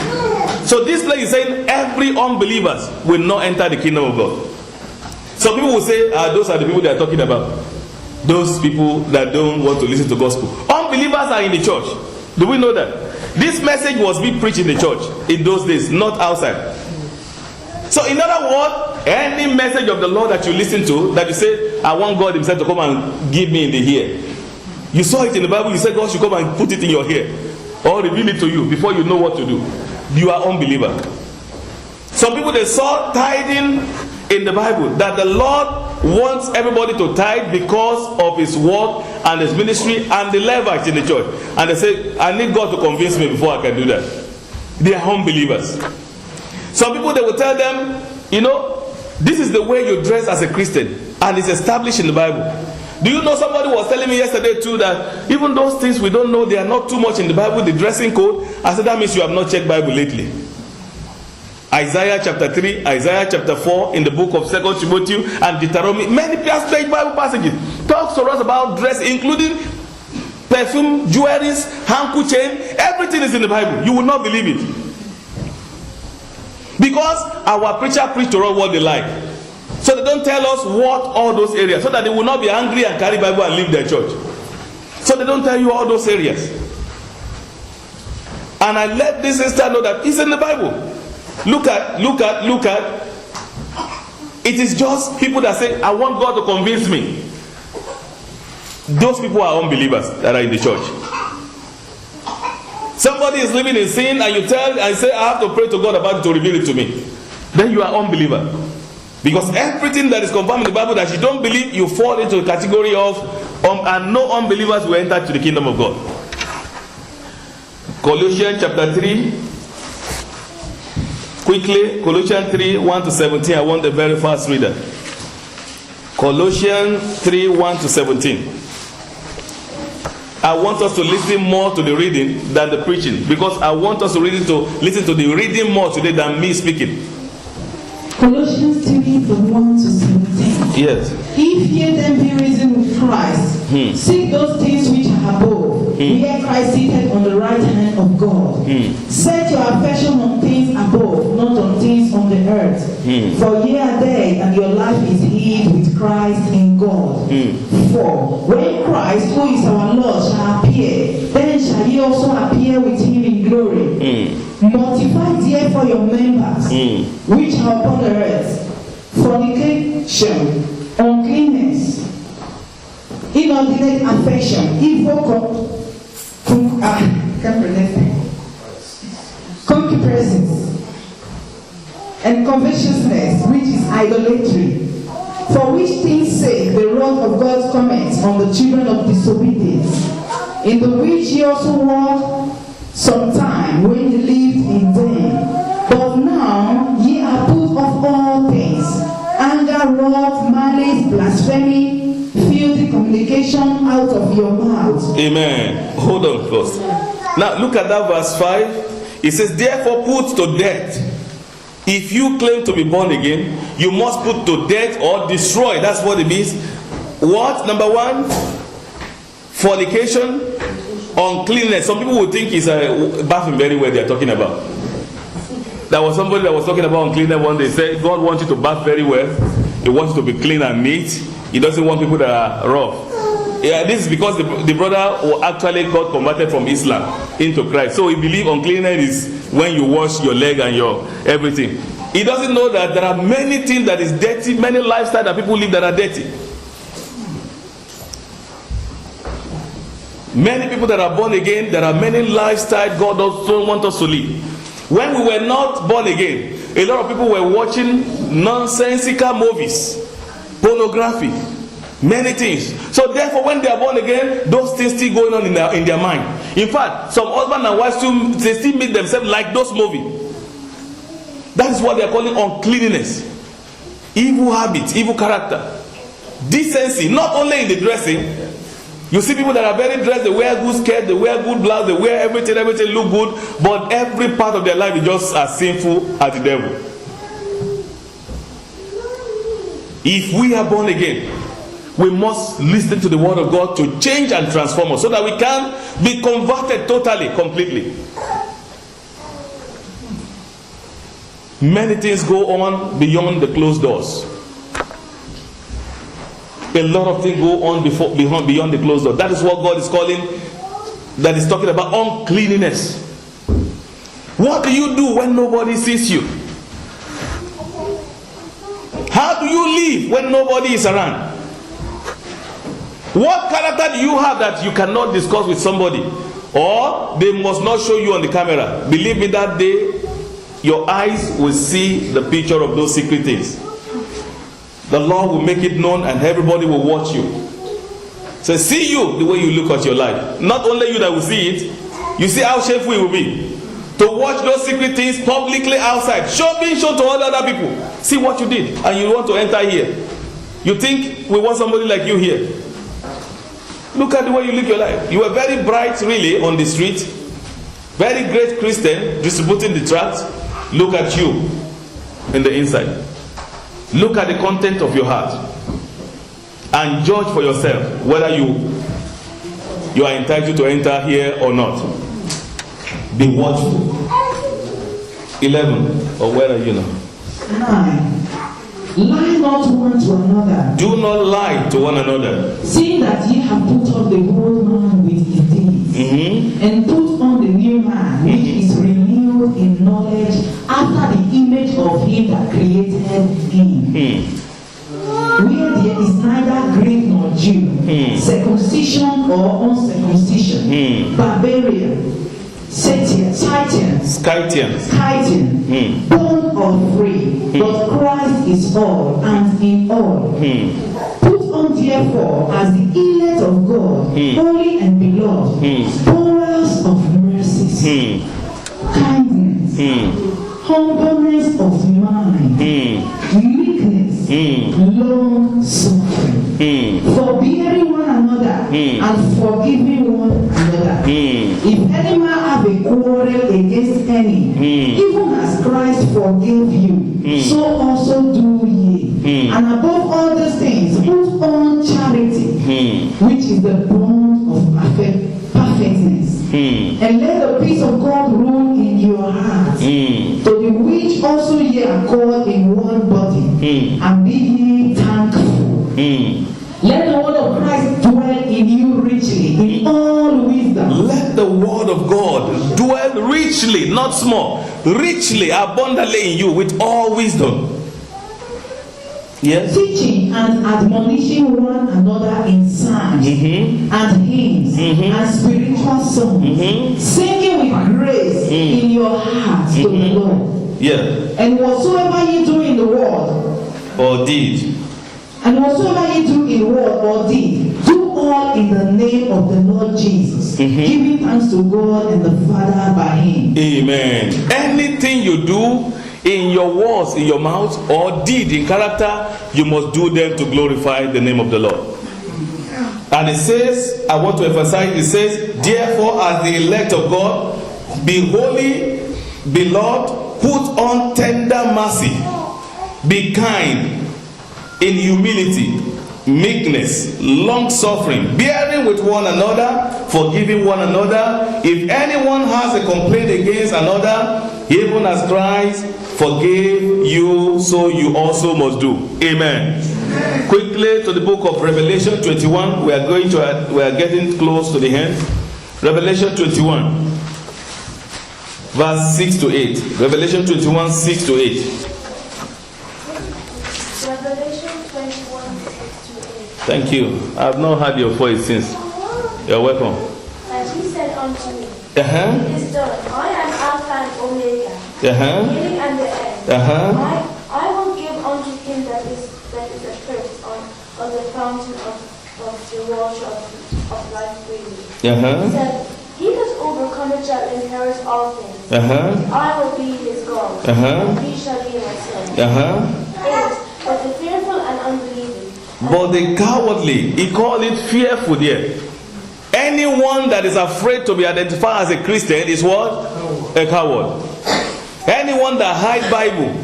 So this place is saying every unbeliever will not enter the kingdom of God. Some people will say, those are the people they are talking about. Those people that don't want to listen to gospel. Unbelievers are in the church. Do we know that? This message was being preached in the church in those days, not outside. So in other words, any message of the Lord that you listen to, that you say, I want God himself to come and give me in the ear. You saw it in the Bible, you said God should come and put it in your ear. Or reveal it to you before you know what to do. You are unbeliever. Some people, they saw tithing in the Bible, that the Lord wants everybody to tithe because of his work and his ministry and the Levites in the church. And they say, I need God to convince me before I can do that. They are unbelievers. Some people, they will tell them, this is the way you dress as a Christian, and it's established in the Bible. Do you know, somebody was telling me yesterday too that even those things we don't know, they are not too much in the Bible, the dressing code. I said, that means you have not checked Bible lately. Isaiah chapter 3, Isaiah chapter 4, in the book of 2 Timothy and Deuteronomy, many Bible passages talks to us about dress, including perfume, jewelries, handkerchief chain. Everything is in the Bible. You will not believe it. Because our preacher preach to us what they like. So they don't tell us what all those areas, so that they will not be angry and carry Bible and leave their church. So they don't tell you all those areas. And I let this sister know that it's in the Bible. Look at. It is just people that say, I want God to convince me. Those people are unbelievers that are in the church. Somebody is living in sin and you tell and say, I have to pray to God about it to reveal it to me. Then you are unbeliever. Because everything that is confirmed in the Bible that you don't believe, you fall into the category of and no unbelievers will enter to the kingdom of God. Colossians chapter 3. Quickly, Colossians 3, 1 to 17. I want the very fast reader. Colossians 3, 1 to 17. I want us to listen more to the reading than the preaching, because I want us to listen to the reading more today than me speaking. Colossians 3 from 1 to 17. Yes. If ye then be risen with Christ, seek those things which are above, where Christ seated on the right hand of God. Set your affection on things above, not on things on the earth. For ye are dead, and your life is hid with Christ in God. For when Christ, who is our Lord, shall appear, then shall ye also appear with him in glory. Mortify therefore your members, which are upon the earth: fornication, uncleanness, inordinate affection, evil concupiscence, and covetousness, which is idolatry. For which things sake the wrath of God cometh on the children of disobedience, in the which ye also walked sometime when ye lived in them. But now ye are put off all things: anger, wrath, malice, blasphemy, filthy communication out of your mouth. Amen. Hold on first. Now look at that verse 5. It says, therefore put to death. If you claim to be born again, you must put to death or destroy. That's what it means. What? Number 1, fornication, uncleanness. Some people would think it's a bathing very well they're talking about. There was somebody that was talking about uncleanness one day. Said God wants you to bath very well. He wants you to be clean and neat. He doesn't want people that are rough. Yeah, this is because the brother who actually got converted from Islam into Christ. So he believes uncleanness is when you wash your leg and your everything. He doesn't know that there are many things that is dirty, many lifestyles that people live that are dirty. Many people that are born again, there are many lifestyles God also wants us to live. When we were not born again, a lot of people were watching nonsensical movies, pornography, many things. So therefore, when they are born again, those things still going on in their mind. In fact, some husband and wives they still meet themselves like those movies. That is what they are calling uncleanness, evil habits, evil character, decency. Not only in the dressing. You see people that are very dressed, they wear good skirt, they wear good blouse, they wear everything look good, but every part of their life is just as sinful as the devil. If we are born again, we must listen to the word of God to change and transform us so that we can be converted totally, completely. Many things go on beyond the closed doors. A lot of things go on beyond the closed door. That is what God is calling, that is talking about uncleanness. What do you do when nobody sees you? How do you live when nobody is around? What character do you have that you cannot discuss with somebody? Or they must not show you on the camera? Believe me, that day your eyes will see the picture of those secret things. The Lord will make it known and everybody will watch you. So see you the way you look at your life. Not only you that will see it, you see how shameful it will be to watch those secret things publicly outside, being shown to all other people. See what you did, and you want to enter here. You think we want somebody like you here. Look at the way you live your life. You were very bright really on the street, very great Christian distributing the tracts. Look at you in the inside. Look at the content of your heart and judge for yourself whether you are entitled to enter here or not. Be watchful. 11. Or where are you now? 9. Lie not one to another. Do not lie to one another. Seeing that ye have put on the old man with his deeds, and put on the new man, which is renewed in knowledge after the image of him that created him. Where there is neither Greek nor Jew, circumcision or uncircumcision, barbarian, Scythian, bond or free, but Christ is all and in all. Put on therefore as the elect of God, holy and beloved, borrowers of mercies, kindness, humbleness of mind, meekness, long suffering, forbearing one another, and forgiving one another. If any man have a quarrel against any, even as Christ forgave you, so also do ye. And above all these things, put on charity, which is the bond of perfect God in one body, and be ye thankful. Let the word of Christ dwell in you richly, in all wisdom. Let the word of God dwell richly, not small, richly, abundantly in you with all wisdom. Yes. Teaching and admonishing one another in psalms and hymns and spiritual songs, singing with grace in your hearts to the Lord. Yeah. And whatsoever you do in the word or deed, or deed, do all in the name of the Lord Jesus, giving thanks to God and the Father by Him. Amen. Anything you do in your words, in your mouth, or deed in character, you must do them to glorify the name of the Lord. And it says, I want to emphasize, it says, therefore, as the elect of God, be holy, beloved, put on tender mercy, be kind, in humility, meekness, long suffering, bearing with one another, forgiving one another. If anyone has a complaint against another, even as Christ forgave you, so you also must do. Amen. Quickly to the book of Revelation 21. We are getting close to the end. Revelation 21, verse 6 to 8. Revelation 21, 6 to 8. Thank you. I have not heard your voice since. You're welcome. And he said unto me, It is done. I am Alpha and Omega, the beginning and the end. I will give unto him that is accursed on the fountain of the water of life freely. He said, he that overcometh shall inherit all things. I will be his God, and he shall be my son. 8. But the fearful and unbelieving, but the cowardly, he called it fearful there. Anyone that is afraid to be identified as a Christian is what? A coward. Anyone that hides Bible,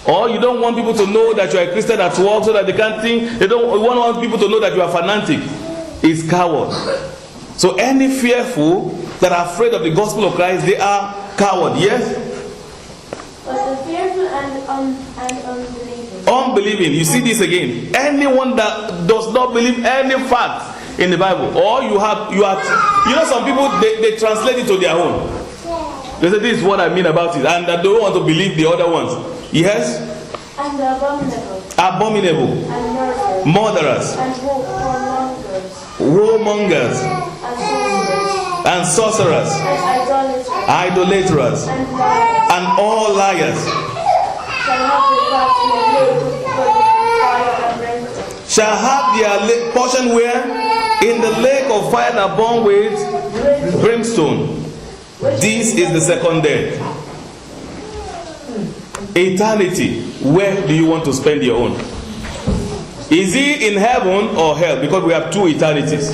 or you don't want people to know that you are a Christian at work so that they can't think, you don't want people to know that you are fanatic, is coward. So any fearful that are afraid of the gospel of Christ, they are coward. Yes? But the fearful and unbelieving. Unbelieving. You see this again. Anyone that does not believe any fact in the Bible, or you know, some people they translate it to their own. They say this is what I mean about it, and they don't want to believe the other ones. Yes. And the abominable. And murderers. And warmongers. And sorcerers. And idolaters. And all liars. Shall have their portion where? In the lake of fire that burn with brimstone. This is the second death. Eternity. Where do you want to spend your own? Is he in heaven or hell? Because we have two eternities.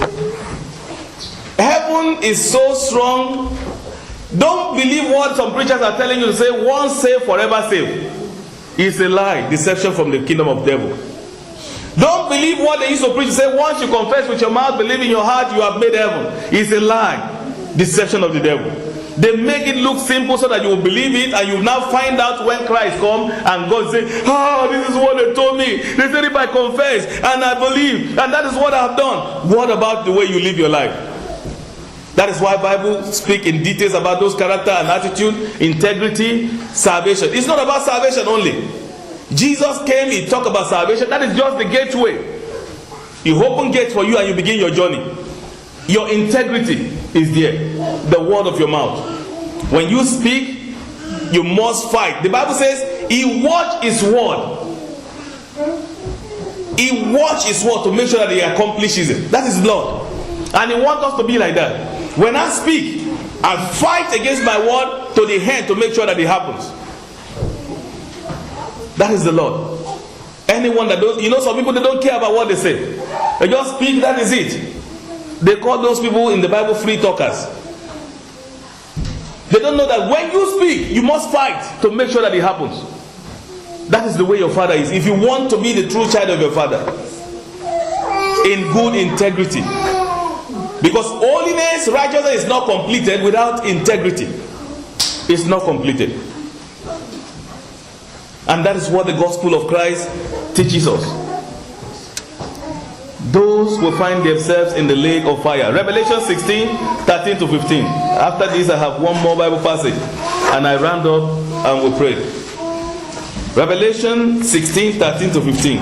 Heaven is so strong. Don't believe what some preachers are telling you to say, once saved, forever saved. It's a lie, deception from the kingdom of devil. Don't believe what they used to preach. Say once you confess with your mouth, believe in your heart, you have made heaven. It's a lie, deception of the devil. They make it look simple so that you will believe it, and you now find out when Christ comes and God say, this is what they told me. They said if I confess and I believe, and that is what I have done. What about the way you live your life? That is why Bible speak in details about those character and attitude, integrity, salvation. It's not about salvation only. Jesus came, he talked about salvation. That is just the gateway. He opened gates for you and you begin your journey. Your integrity is there. The word of your mouth. When you speak, you must fight. The Bible says he watched his word. He watched his word to make sure that he accomplishes it. That is Lord. And he wants us to be like that. When I speak, I fight against my word to the end to make sure that it happens. That is the Lord. Anyone that don't, some people, they don't care about what they say. They just speak, that is it. They call those people in the Bible free talkers. They don't know that when you speak, you must fight to make sure that it happens. That is the way your father is. If you want to be the true child of your father, in good integrity. Because holiness, righteousness is not completed without integrity. It's not completed. And that is what the gospel of Christ teaches us. Those will find themselves in the lake of fire. Revelation 16:13-15. After this, I have one more Bible passage, and I round up and we pray. Revelation 16:13-15.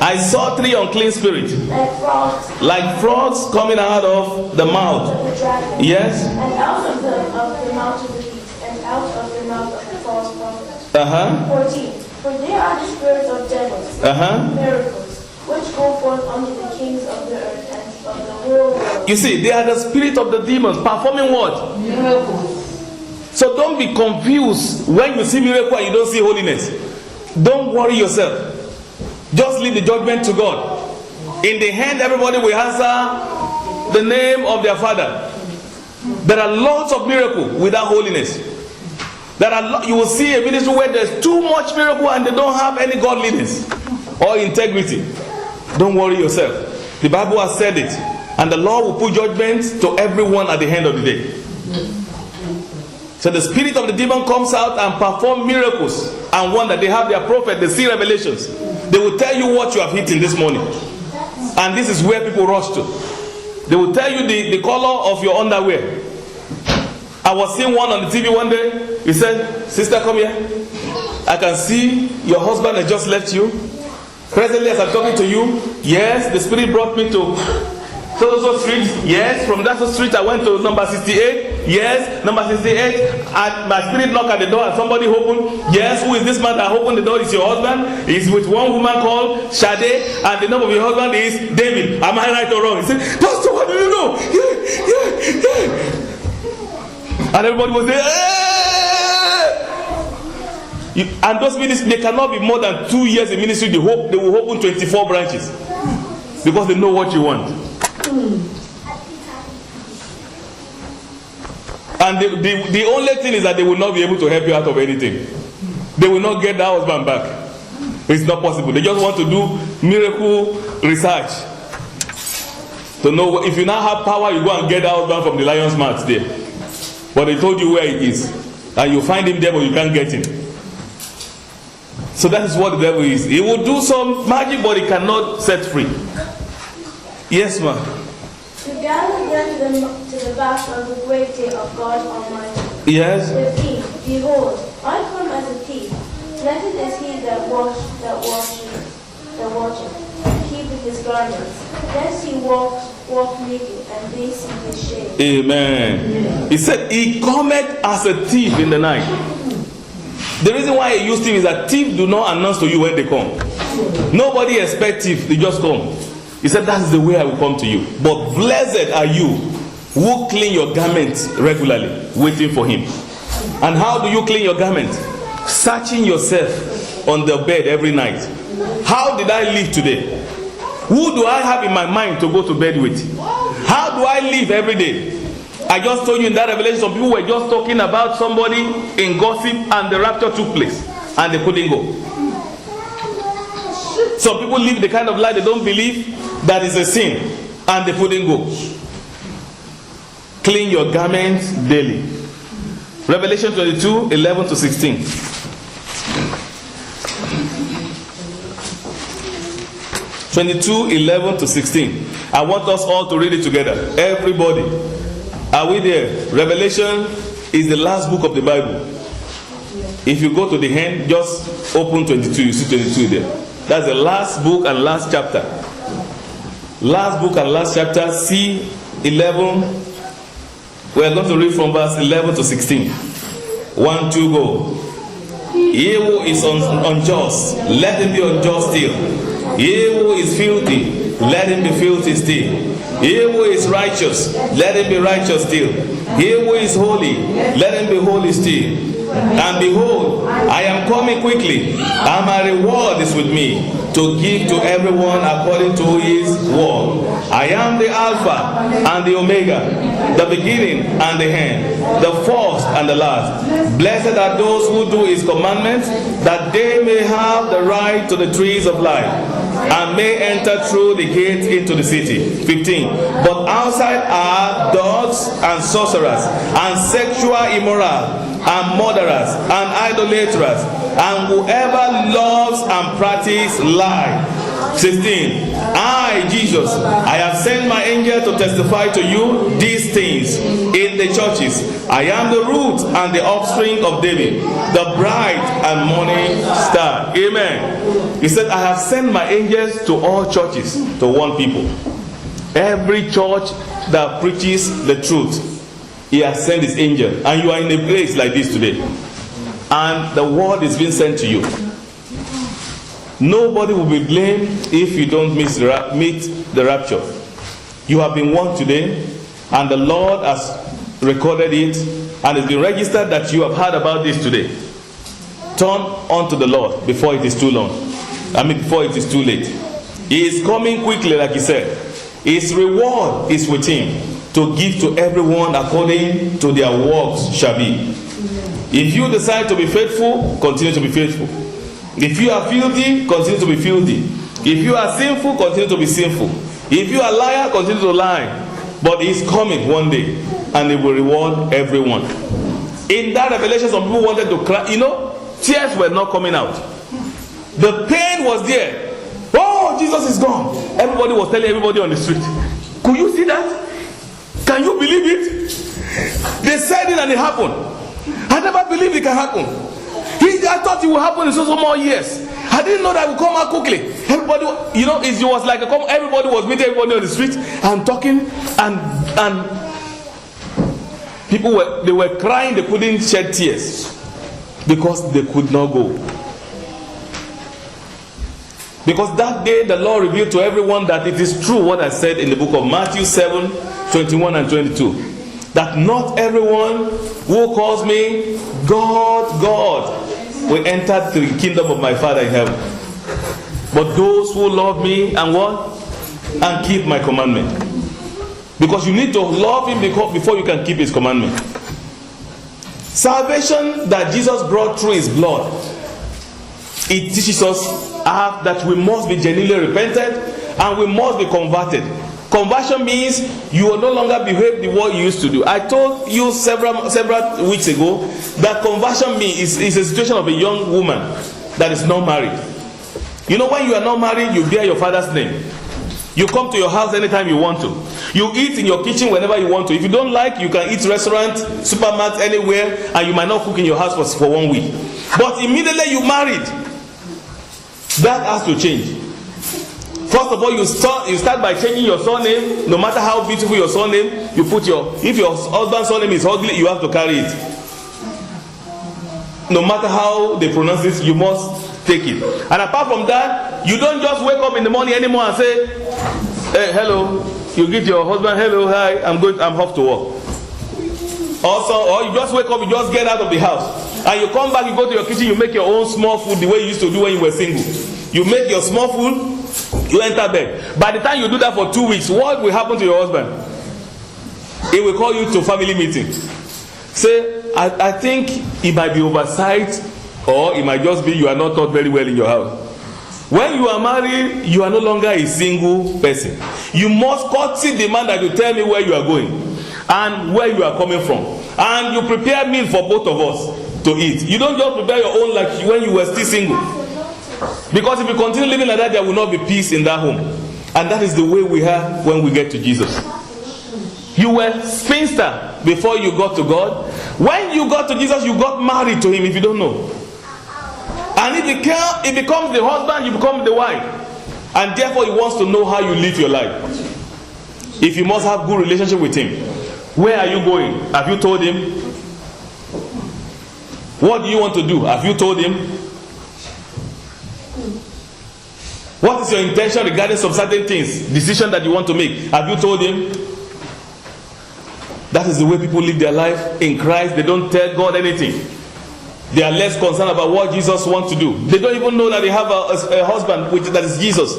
I saw three unclean spirits, like frogs coming out of the mouth. Yes. And out of the mouth of the beast, and out of the mouth of the false prophet. 14. For they are the spirits of devils, miracles, which go forth unto the kings of the earth and of the whole world. You see, they are the spirit of the demons performing what? Miracles. So don't be confused when you see miracle and you don't see holiness. Don't worry yourself. Just leave the judgment to God. In the end, everybody will answer the name of their father. There are lots of miracles without holiness. You will see a ministry where there's too much miracle and they don't have any godliness or integrity. Don't worry yourself. The Bible has said it. And the Lord will put judgment to everyone at the end of the day. So the spirit of the demon comes out and perform miracles and wonder. They have their prophet, they see revelations. They will tell you what you have eaten this morning. And this is where people rush to. They will tell you the color of your underwear. I was seeing one on the TV one day. He said, "Sister, come here. I can see your husband has just left you. Presently as I'm talking to you, yes, the spirit brought me to so street. Yes, from that street I went to number 68. Yes, number 68. And my spirit knocked at the door and somebody opened. Yes, who is this man that opened the door? It's your husband. He's with one woman called Shade, and the name of your husband is David. Am I right or wrong?" He said, "Pastor, what do you know?" Yeah. And everybody was there. And those ministries, they cannot be more than 2 years in ministry. They will open 24 branches because they know what you want. And the only thing is that they will not be able to help you out of anything. They will not get that husband back. It's not possible. They just want to do miracle research to know if you now have power, you go and get that husband from the lion's mouth there. But they told you where it is, and you find him there, but you can't get him. So that is what the devil is. He will do some magic, but he cannot set free. Yes, ma'am. To gather them to the battle of the great day of God Almighty. Yes. With thee, behold, I come as a thief. Blessed is he that watcheth, keepeth his garments, lest he walk naked, and they see his shame. Amen. He said, he cometh as a thief in the night. The reason why he used thief is that thieves do not announce to you when they come. Nobody expects thieves, they just come. He said, that is the way I will come to you. But blessed are you who clean your garments regularly, waiting for him. And how do you clean your garment? Searching yourself on the bed every night. How did I live today? Who do I have in my mind to go to bed with? How do I live every day? I just told you in that revelation, some people were just talking about somebody in gossip and the rapture took place and they couldn't go. Some people live the kind of life they don't believe that is a sin and they couldn't go. Clean your garments daily. Revelation 22, 11 to 16. (22, 11 to 16). I want us all to read it together. Everybody. Are we there? Revelation is the last book of the Bible. If you go to the end, just open 22. You see 22 there. That's the last book and last chapter. Last book and last chapter. See 11. We are going to read from verse 11 to 16. 1, 2, go. He who is unjust, let him be unjust still. He who is filthy, let him be filthy still. He who is righteous, let him be righteous still. He who is holy, let him be holy still. And behold, I am coming quickly, and my reward is with me, to give to everyone according to his work. I am the Alpha and the Omega, the beginning and the end, the first and the last. Blessed are those who do his commandments, that they may have the right to the trees of life. and may enter through the gate into the city. 15. But outside are dogs and sorcerers, and sexual immoral, and murderers, and idolaters, and whoever loves and practices lie. 16. I, Jesus, I have sent my angel to testify to you these things in the churches. I am the root and the offspring of David, the bright and morning star. Amen. He said, I have sent my angels to all churches to warn people. Every church that preaches the truth, he has sent his angel. And you are in a place like this today, and the word is being sent to you. Nobody will be blamed if you don't meet the rapture. You have been warned today, and the Lord has recorded it, and it's been registered that you have heard about this today. Turn unto the Lord before it is too long. Before it is too late. He is coming quickly, like he said. His reward is with him, to give to everyone according to their works shall be. If you decide to be faithful, continue to be faithful. If you are filthy, continue to be filthy. If you are sinful, continue to be sinful. If you are a liar, continue to lie. But he is coming one day, and he will reward everyone. In that revelation, some people wanted to cry. Tears were not coming out. The pain was there. Oh, Jesus is gone. Everybody was telling everybody on the street. Could you see that? Can you believe it? They said it and it happened. I never believed it can happen. I thought it would happen in so more years. I didn't know that it would come out quickly. Everybody, it was like everybody was meeting everybody on the street and talking, and people were crying. They couldn't shed tears because they could not go. Because that day the Lord revealed to everyone that it is true what I said in the book of Matthew 7, 21 and 22. That not everyone who calls me God, God, will enter the kingdom of my Father in heaven. But those who love me and what? And keep my commandment. Because you need to love him before you can keep his commandment. Salvation that Jesus brought through his blood, it teaches us that we must be genuinely repented and we must be converted. Conversion means you will no longer behave the way you used to do. I told you several weeks ago that conversion means is a situation of a young woman that is not married. When you are not married, you bear your father's name. You come to your house anytime you want to. You eat in your kitchen whenever you want to. If you don't like, you can eat restaurant, supermarket, anywhere, and you might not cook in your house for 1 week. But immediately you married, that has to change. First of all, you start by changing your surname. No matter how beautiful your surname, you put if your husband's surname is ugly, you have to carry it. No matter how they pronounce it, you must take it. And apart from that, you don't just wake up in the morning anymore and say, hey, hello. You greet your husband, hello, hi, I'm off to work. Also, or you just wake up, you just get out of the house, and you come back, you go to your kitchen, you make your own small food the way you used to do when you were single. You make your small food, you enter bed. By the time you do that for 2 weeks, what will happen to your husband? He will call you to family meeting. Say, I think it might be oversight, or it might just be you are not taught very well in your house. When you are married, you are no longer a single person. You must courtesy demand that you tell me where you are going and where you are coming from. And you prepare meal for both of us to eat. You don't just prepare your own like when you were still single. Because if you continue living like that, there will not be peace in that home. And that is the way we are when we get to Jesus. You were spinster before you got to God. When you got to Jesus, you got married to him, if you don't know. And it becomes the husband, you become the wife. And therefore he wants to know how you live your life. If you must have good relationship with him. Where are you going? Have you told him? What do you want to do? Have you told him? What is your intention regarding some certain things? Decision that you want to make. Have you told him? That is the way people live their life in Christ. They don't tell God anything. They are less concerned about what Jesus wants to do. They don't even know that they have a husband that is Jesus.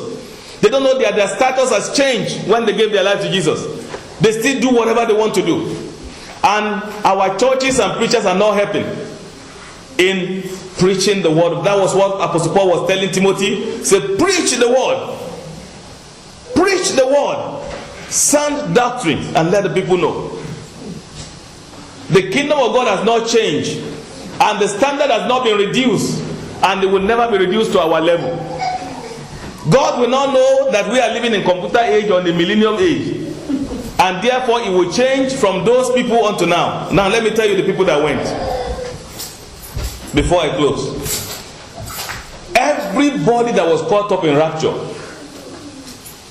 They don't know that their status has changed when they gave their life to Jesus. They still do whatever they want to do. And our churches and preachers are not helping. in preaching the word. That was what Apostle Paul was telling Timothy. He said, preach the word. Preach the word. Sound doctrine and let the people know. The kingdom of God has not changed, and the standard has not been reduced, and it will never be reduced to our level. God will not know that we are living in computer age or the millennium age, and therefore it will change from those people unto now. Now let me tell you the people that went before I close. Everybody that was caught up in rapture,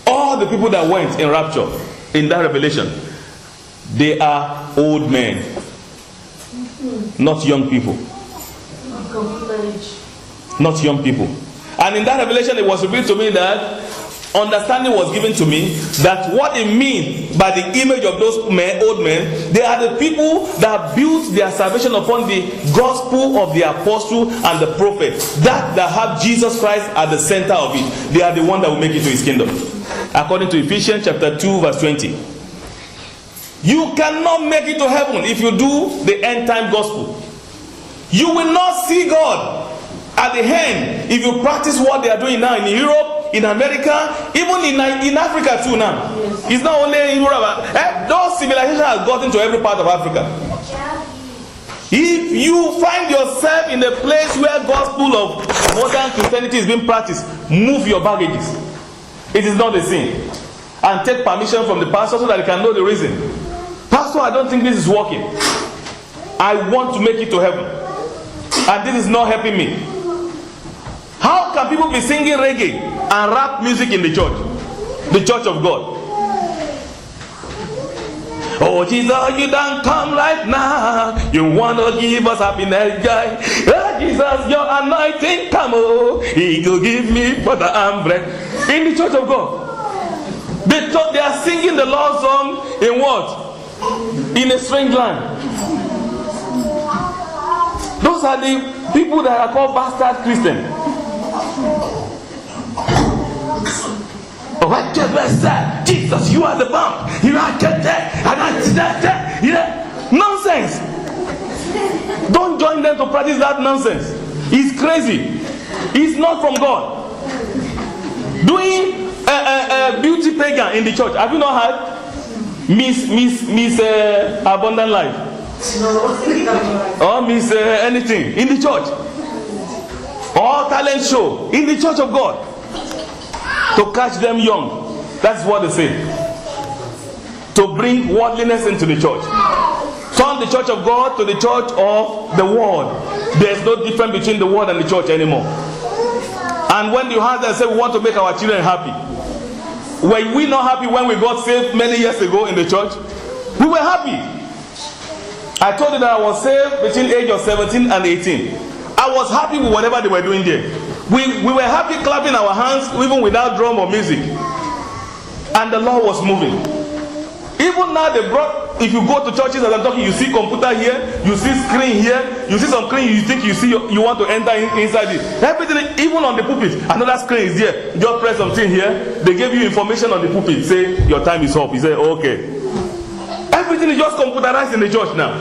all the people that went in rapture in that revelation, they are old men, not young people. Not young people. And in that revelation, it was revealed to me that understanding was given to me that what it means by the image of those men, old men, they are the people that built their salvation upon the gospel of the apostle and the prophet, that have Jesus Christ at the center of it. They are the one that will make it to his kingdom, according to Ephesians chapter 2 verse 20. You cannot make it to heaven if you do the end time gospel. You will not see God at the end if you practice what they are doing now in Europe, in America, even in Africa too now. Yes. It's not only in Europe. Those civilizations have gotten to every part of Africa. If you find yourself in a place where gospel of modern Christianity is being practiced, move your baggages. It is not a sin. And take permission from the pastor so that he can know the reason. Pastor, I don't think this is working. I want to make it to heaven, and this is not helping me. How can people be singing reggae and rap music in the church of God? Oh Jesus, you don't come right now. You want to give us happiness, joy. Oh Jesus, your anointing come, oh, he will give me butter and bread. In the church of God, they are singing the Lord's song in what? In a strange land. Those are the people that are called bastard Christians. Oh, Jesus, you are the bomb. You are nonsense. Don't join them to practice that nonsense. It's crazy. It's not from God. Doing a beauty pageant in the church. Have you not heard? Miss Abundant Life. Or Miss anything in the church. Or talent show in the church of God. To catch them young. That's what they say. To bring worldliness into the church. Turn the church of God to the church of the world. There's no difference between the world and the church anymore. And when you have them say we want to make our children happy. Were we not happy when we got saved many years ago in the church? We were happy. I told you that I was saved between the age of 17 and 18. I was happy with whatever they were doing there. We were happy clapping our hands even without drum or music. And the Lord was moving. Even now they brought, if you go to churches as I'm talking, you see computer here, you see screen here, you see some screen, you think you want to enter inside it. Everything, even on the pulpit, another screen is here. Just press something here. They gave you information on the pulpit. Say, your time is up. You say, okay. Everything is just computerized in the church now.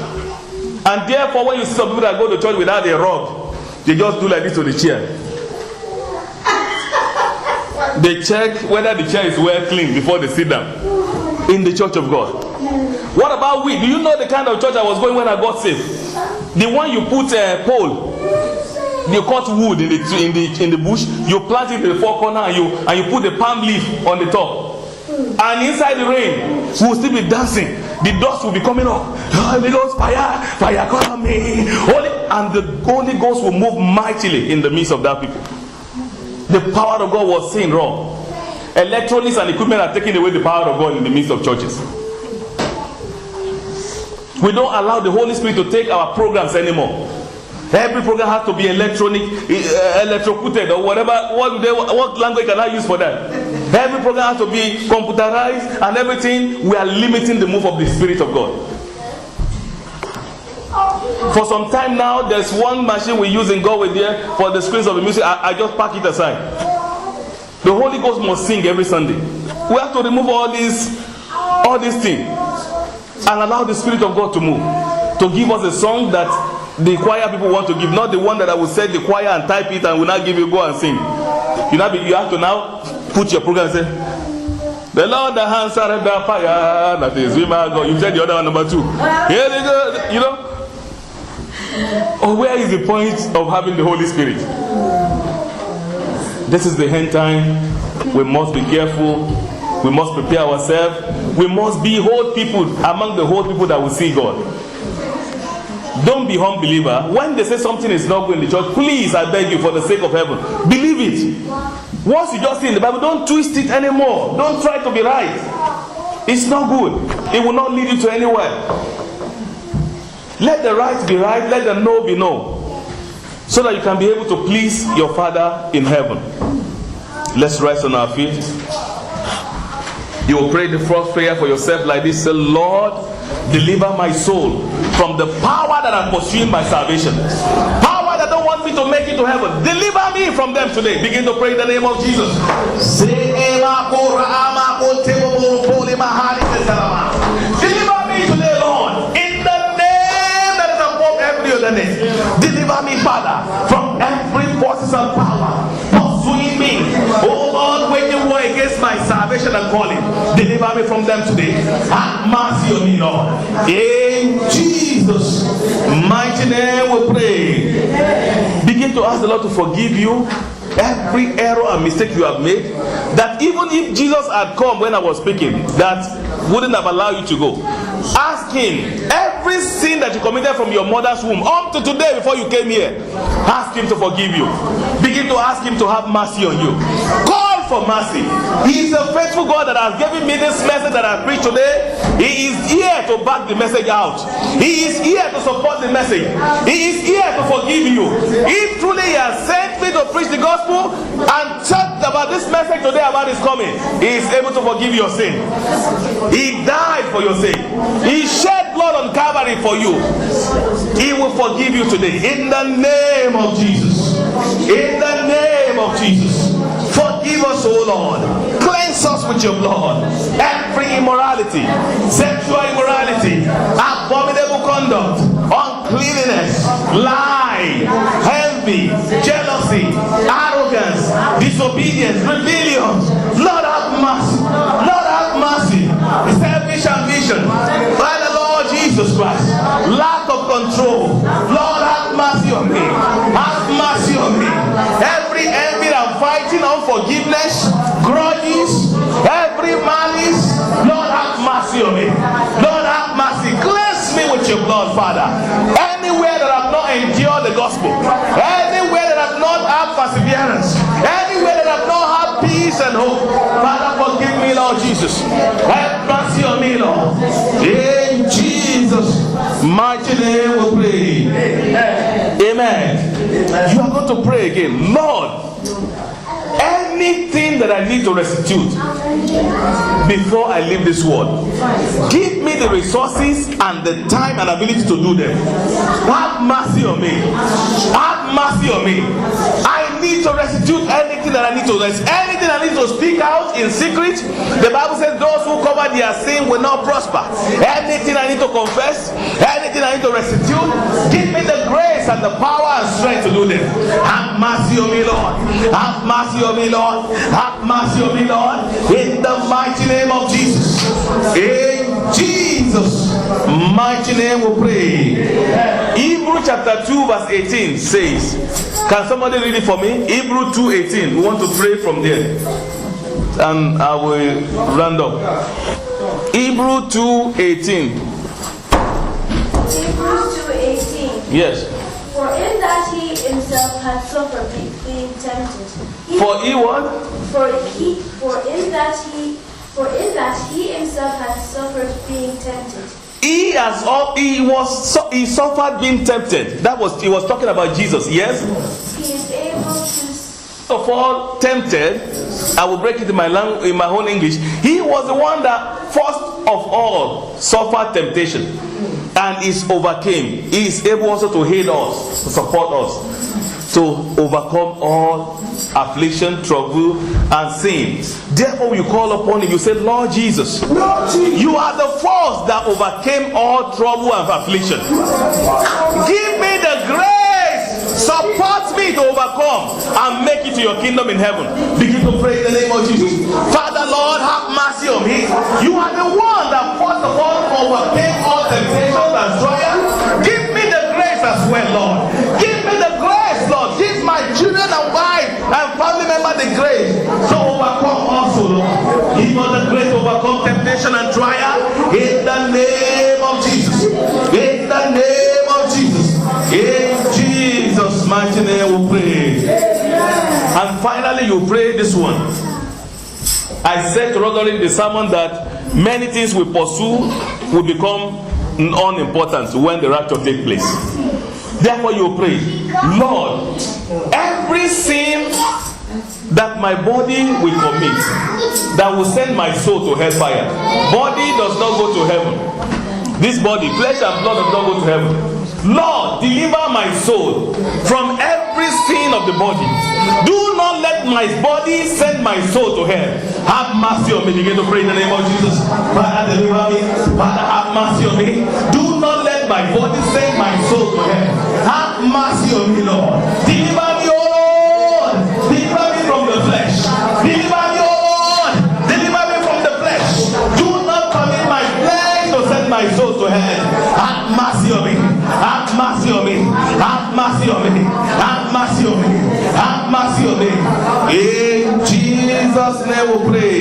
And therefore, when you see some people that go to church without a rug, they just do like this to the chair. They check whether the chair is well cleaned before they sit down in the church of God. What about we? Do you know the kind of church I was going when I got saved? The one you put a pole, you cut wood in the bush, you plant it in the four corner, and you put the palm leaf on the top. And inside the rain, we will still be dancing. The dust will be coming up. Holy Ghost, fire, fire, come me. And the Holy Ghost will move mightily in the midst of that people. The power of God was seen wrong. Electronics and equipment are taking away the power of God in the midst of churches. We don't allow the Holy Spirit to take our programs anymore. Every program has to be electrocuted or whatever. What language can I use for that? Every program has to be computerized and everything. We are limiting the move of the Spirit of God. For some time now, there's one machine we use in Galway there for the screens of the music. I just pack it aside. The Holy Ghost must sing every Sunday. We have to remove all these things and allow the Spirit of God to move, to give us a song that the choir people want to give, not the one that I will set the choir and type it and will not give you, go and sing. You have to now put your program and say, the Lord that answered the fire, that is, you said the other one, number 2. Here they go, you know. Oh, where is the point of having the Holy Spirit? This is the end time. We must be careful. We must prepare ourselves. We must be whole people among the whole people that will see God. Don't be unbeliever. When they say something is not good in the church, please, I beg you, for the sake of heaven, believe it. Once you just see in the Bible, don't twist it anymore. Don't try to be right. It's not good. It will not lead you to anywhere. Let the right be right. Let the no be no. So that you can be able to please your Father in heaven. Let's rise on our feet. You will pray the first prayer for yourself like this. Say, Lord, deliver my soul from the power that are pursuing my salvation. Power that don't want me to make it to heaven. Deliver me from them today. Begin to pray in the name of Jesus. Deliver me today, Lord. In the name that is above every other name. Deliver me, Father, from every forces of power pursuing me. Oh Lord, waging war against my salvation and calling. Deliver me from them today. Have mercy on me, Lord. In Jesus' mighty name we pray. Begin to ask the Lord to forgive you every error and mistake you have made. That even if Jesus had come when I was speaking, that wouldn't have allowed you to go. Ask him every sin that you committed from your mother's womb up to today before you came here. Ask him to forgive you. Begin to ask him to have mercy on you. Call for mercy. He is a faithful God that has given me this message that I preach today. He is here to back the message out. He is here to support the message. He is here to forgive you. If truly he has sent me to preach the gospel and talk about this message today about his coming, he is able to forgive your sin. He died for your sin. He shed blood on Calvary for you. He will forgive you today. In the name of Jesus. In the name of Jesus. Forgive us, O Lord. Cleanse us with your blood. Every immorality, sexual immorality, abominable conduct, uncleanness, lie, envy, jealousy, arrogance, disobedience, rebellion. Lord have mercy. Lord have mercy. Selfish ambition. By the Lord Jesus Christ. Lack of control. Lord have mercy on me. Have mercy on me. Every envy and fighting, unforgiveness, grudges, every malice, Lord have mercy on me. Lord have mercy. Cleanse me with your blood, Father. Anywhere that I've not endured the gospel, anywhere that I've not had perseverance, anywhere that I've not had peace and hope, Father, forgive me, Lord Jesus. Have mercy on me, Lord. In Jesus' mighty name we pray. Amen. You are going to pray again. Lord, anything that I need to restitute before I leave this world, give me the resources and the time and ability to do them. Have mercy on me. Have mercy on me. I need to restitute anything that I need to restitute. Anything I need to speak out in secret. The Bible says those who cover their sin will not prosper. Anything I need to confess, anything I need to restitute, give me the grace and the power and strength to do them. Have mercy on me, Lord. Have mercy on me, Lord. Have mercy on me, Lord. In the mighty name of Jesus. In Jesus' mighty name we pray. Hebrews chapter 2 verse 18 says, can somebody read it for me? Hebrews 2:18. We want to pray from there. And I will round up. Hebrews 2:18. Hebrews 2:18. Yes. For in that he himself had suffered being tempted. For he what? For in that he himself had suffered being tempted. He suffered being tempted. He was talking about Jesus. Yes. He is able to. First of all, tempted. I will break it in my own English. He was the one that first of all suffered temptation and is overcame. He is able also to heal us, to support us. to overcome all affliction, trouble, and sin. Therefore, you call upon him. You say, Lord Jesus, you are the force that overcame all trouble and affliction. Give me the grace, support me to overcome and make it to your kingdom in heaven. Begin to pray in the name of Jesus. Father, Lord, have mercy on me. You are the one that first of all overcame all temptations and trials. Give me the grace as well, Lord. Give me the grace, Lord. Give my children and wife and family member the grace to overcome also, Lord. Give us the grace to overcome temptation and trial in the name of Jesus. In the name of Jesus. In Jesus' mighty name we pray. And finally you pray this one. I said during the sermon that many things we pursue will become unimportant when the rapture takes place. Therefore you pray, Lord, every sin that my body will commit that will send my soul to hellfire. Body does not go to heaven. This body, flesh and blood does not go to heaven. Lord, deliver my soul from every sin of the body. Do not let my body send my soul to hell. Have mercy on me. Begin to pray in the name of Jesus. Father, deliver me. Father, have mercy on me. Do not let my body send my soul to hell. Have mercy on me, Lord. Deliver me, oh Lord. Deliver me from the flesh. Deliver me, oh Lord. Deliver me from the flesh. Do not permit my flesh to send my soul to hell. Have mercy on me. Have mercy on me. Have mercy on me. Have mercy on me. Have mercy on me. In Jesus' name we pray.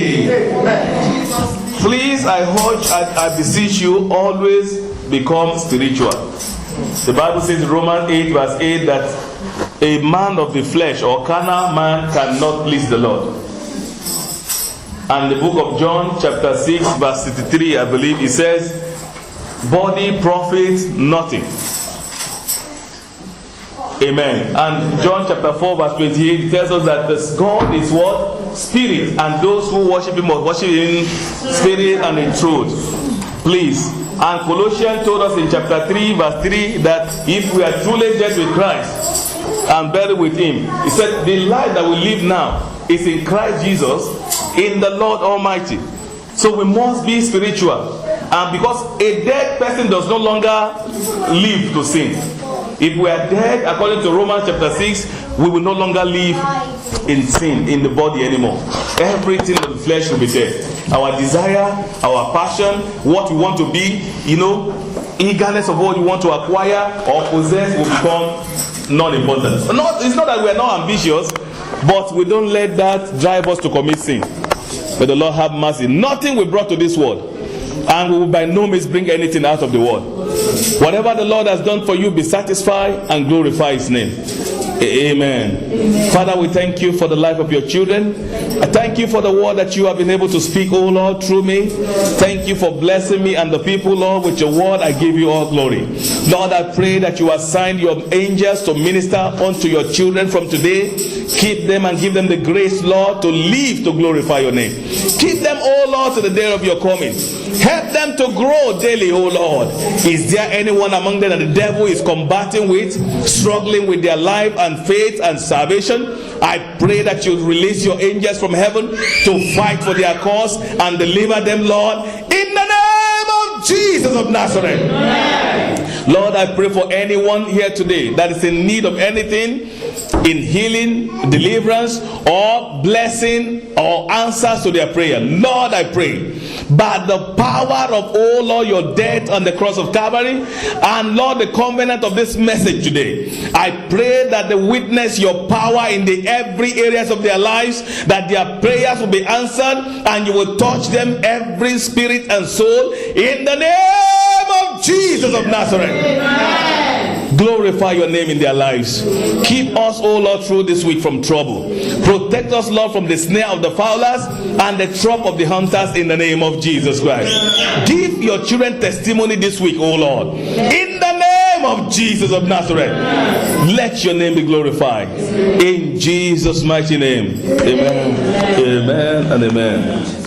Please, I urge, I beseech you, always become spiritual. The Bible says in Romans 8 verse 8 that a man of the flesh or carnal man cannot please the Lord. And the book of John chapter 6 verse 63, I believe, it says, body profits nothing. Amen. And John chapter 4 verse 28 tells us that this God is what? Spirit. And those who worship him must worship him in spirit and in truth. Please. And Colossians told us in chapter 3 verse 3 that if we are truly dead with Christ and buried with him, he said the life that we live now is in Christ Jesus, in the Lord Almighty. So we must be spiritual. And because a dead person does no longer live to sin. If we are dead, according to Romans chapter 6, we will no longer live in sin, in the body anymore. Everything of the flesh will be dead. Our desire, our passion, what we want to be, eagerness of what we want to acquire or possess will become non-important. It's not that we are not ambitious, but we don't let that drive us to commit sin. May the Lord have mercy. Nothing we brought to this world, and we will by no means bring anything out of the world. Whatever the Lord has done for you, be satisfied and glorify his name. Amen. Amen. Father, we thank you for the life of your children. I thank you for the word that you have been able to speak, oh Lord, through me. Thank you for blessing me and the people, Lord, with your word. I give you all glory. Lord, I pray that you assign your angels to minister unto your children from today. Keep them and give them the grace, Lord, to live to glorify your name. Keep them, oh Lord, to the day of your coming. Help them to grow daily, oh Lord. Is there anyone among them that the devil is combating with, struggling with their life and faith and salvation? I pray that you release your angels from heaven to fight for their cause and deliver them, Lord, in the name of Jesus of Nazareth. Amen. Lord, I pray for anyone here today that is in need of anything, in healing, deliverance, or blessing, or answers to their prayer. Lord, I pray, by the power of, oh Lord, your death on the cross of Calvary, and Lord, the covenant of this message today, I pray that they witness your power in the every areas of their lives, that their prayers will be answered, and you will touch them, every spirit and soul, in the name of Jesus of Nazareth. Amen. Glorify your name in their lives. Keep us, oh Lord, through this week from trouble. Protect us, Lord, from the snare of the fowlers and the trap of the hunters, in the name of Jesus Christ. Give your children testimony this week, oh Lord, in the name of Jesus of Nazareth. Let your name be glorified. In Jesus' mighty name. Amen. Amen and amen.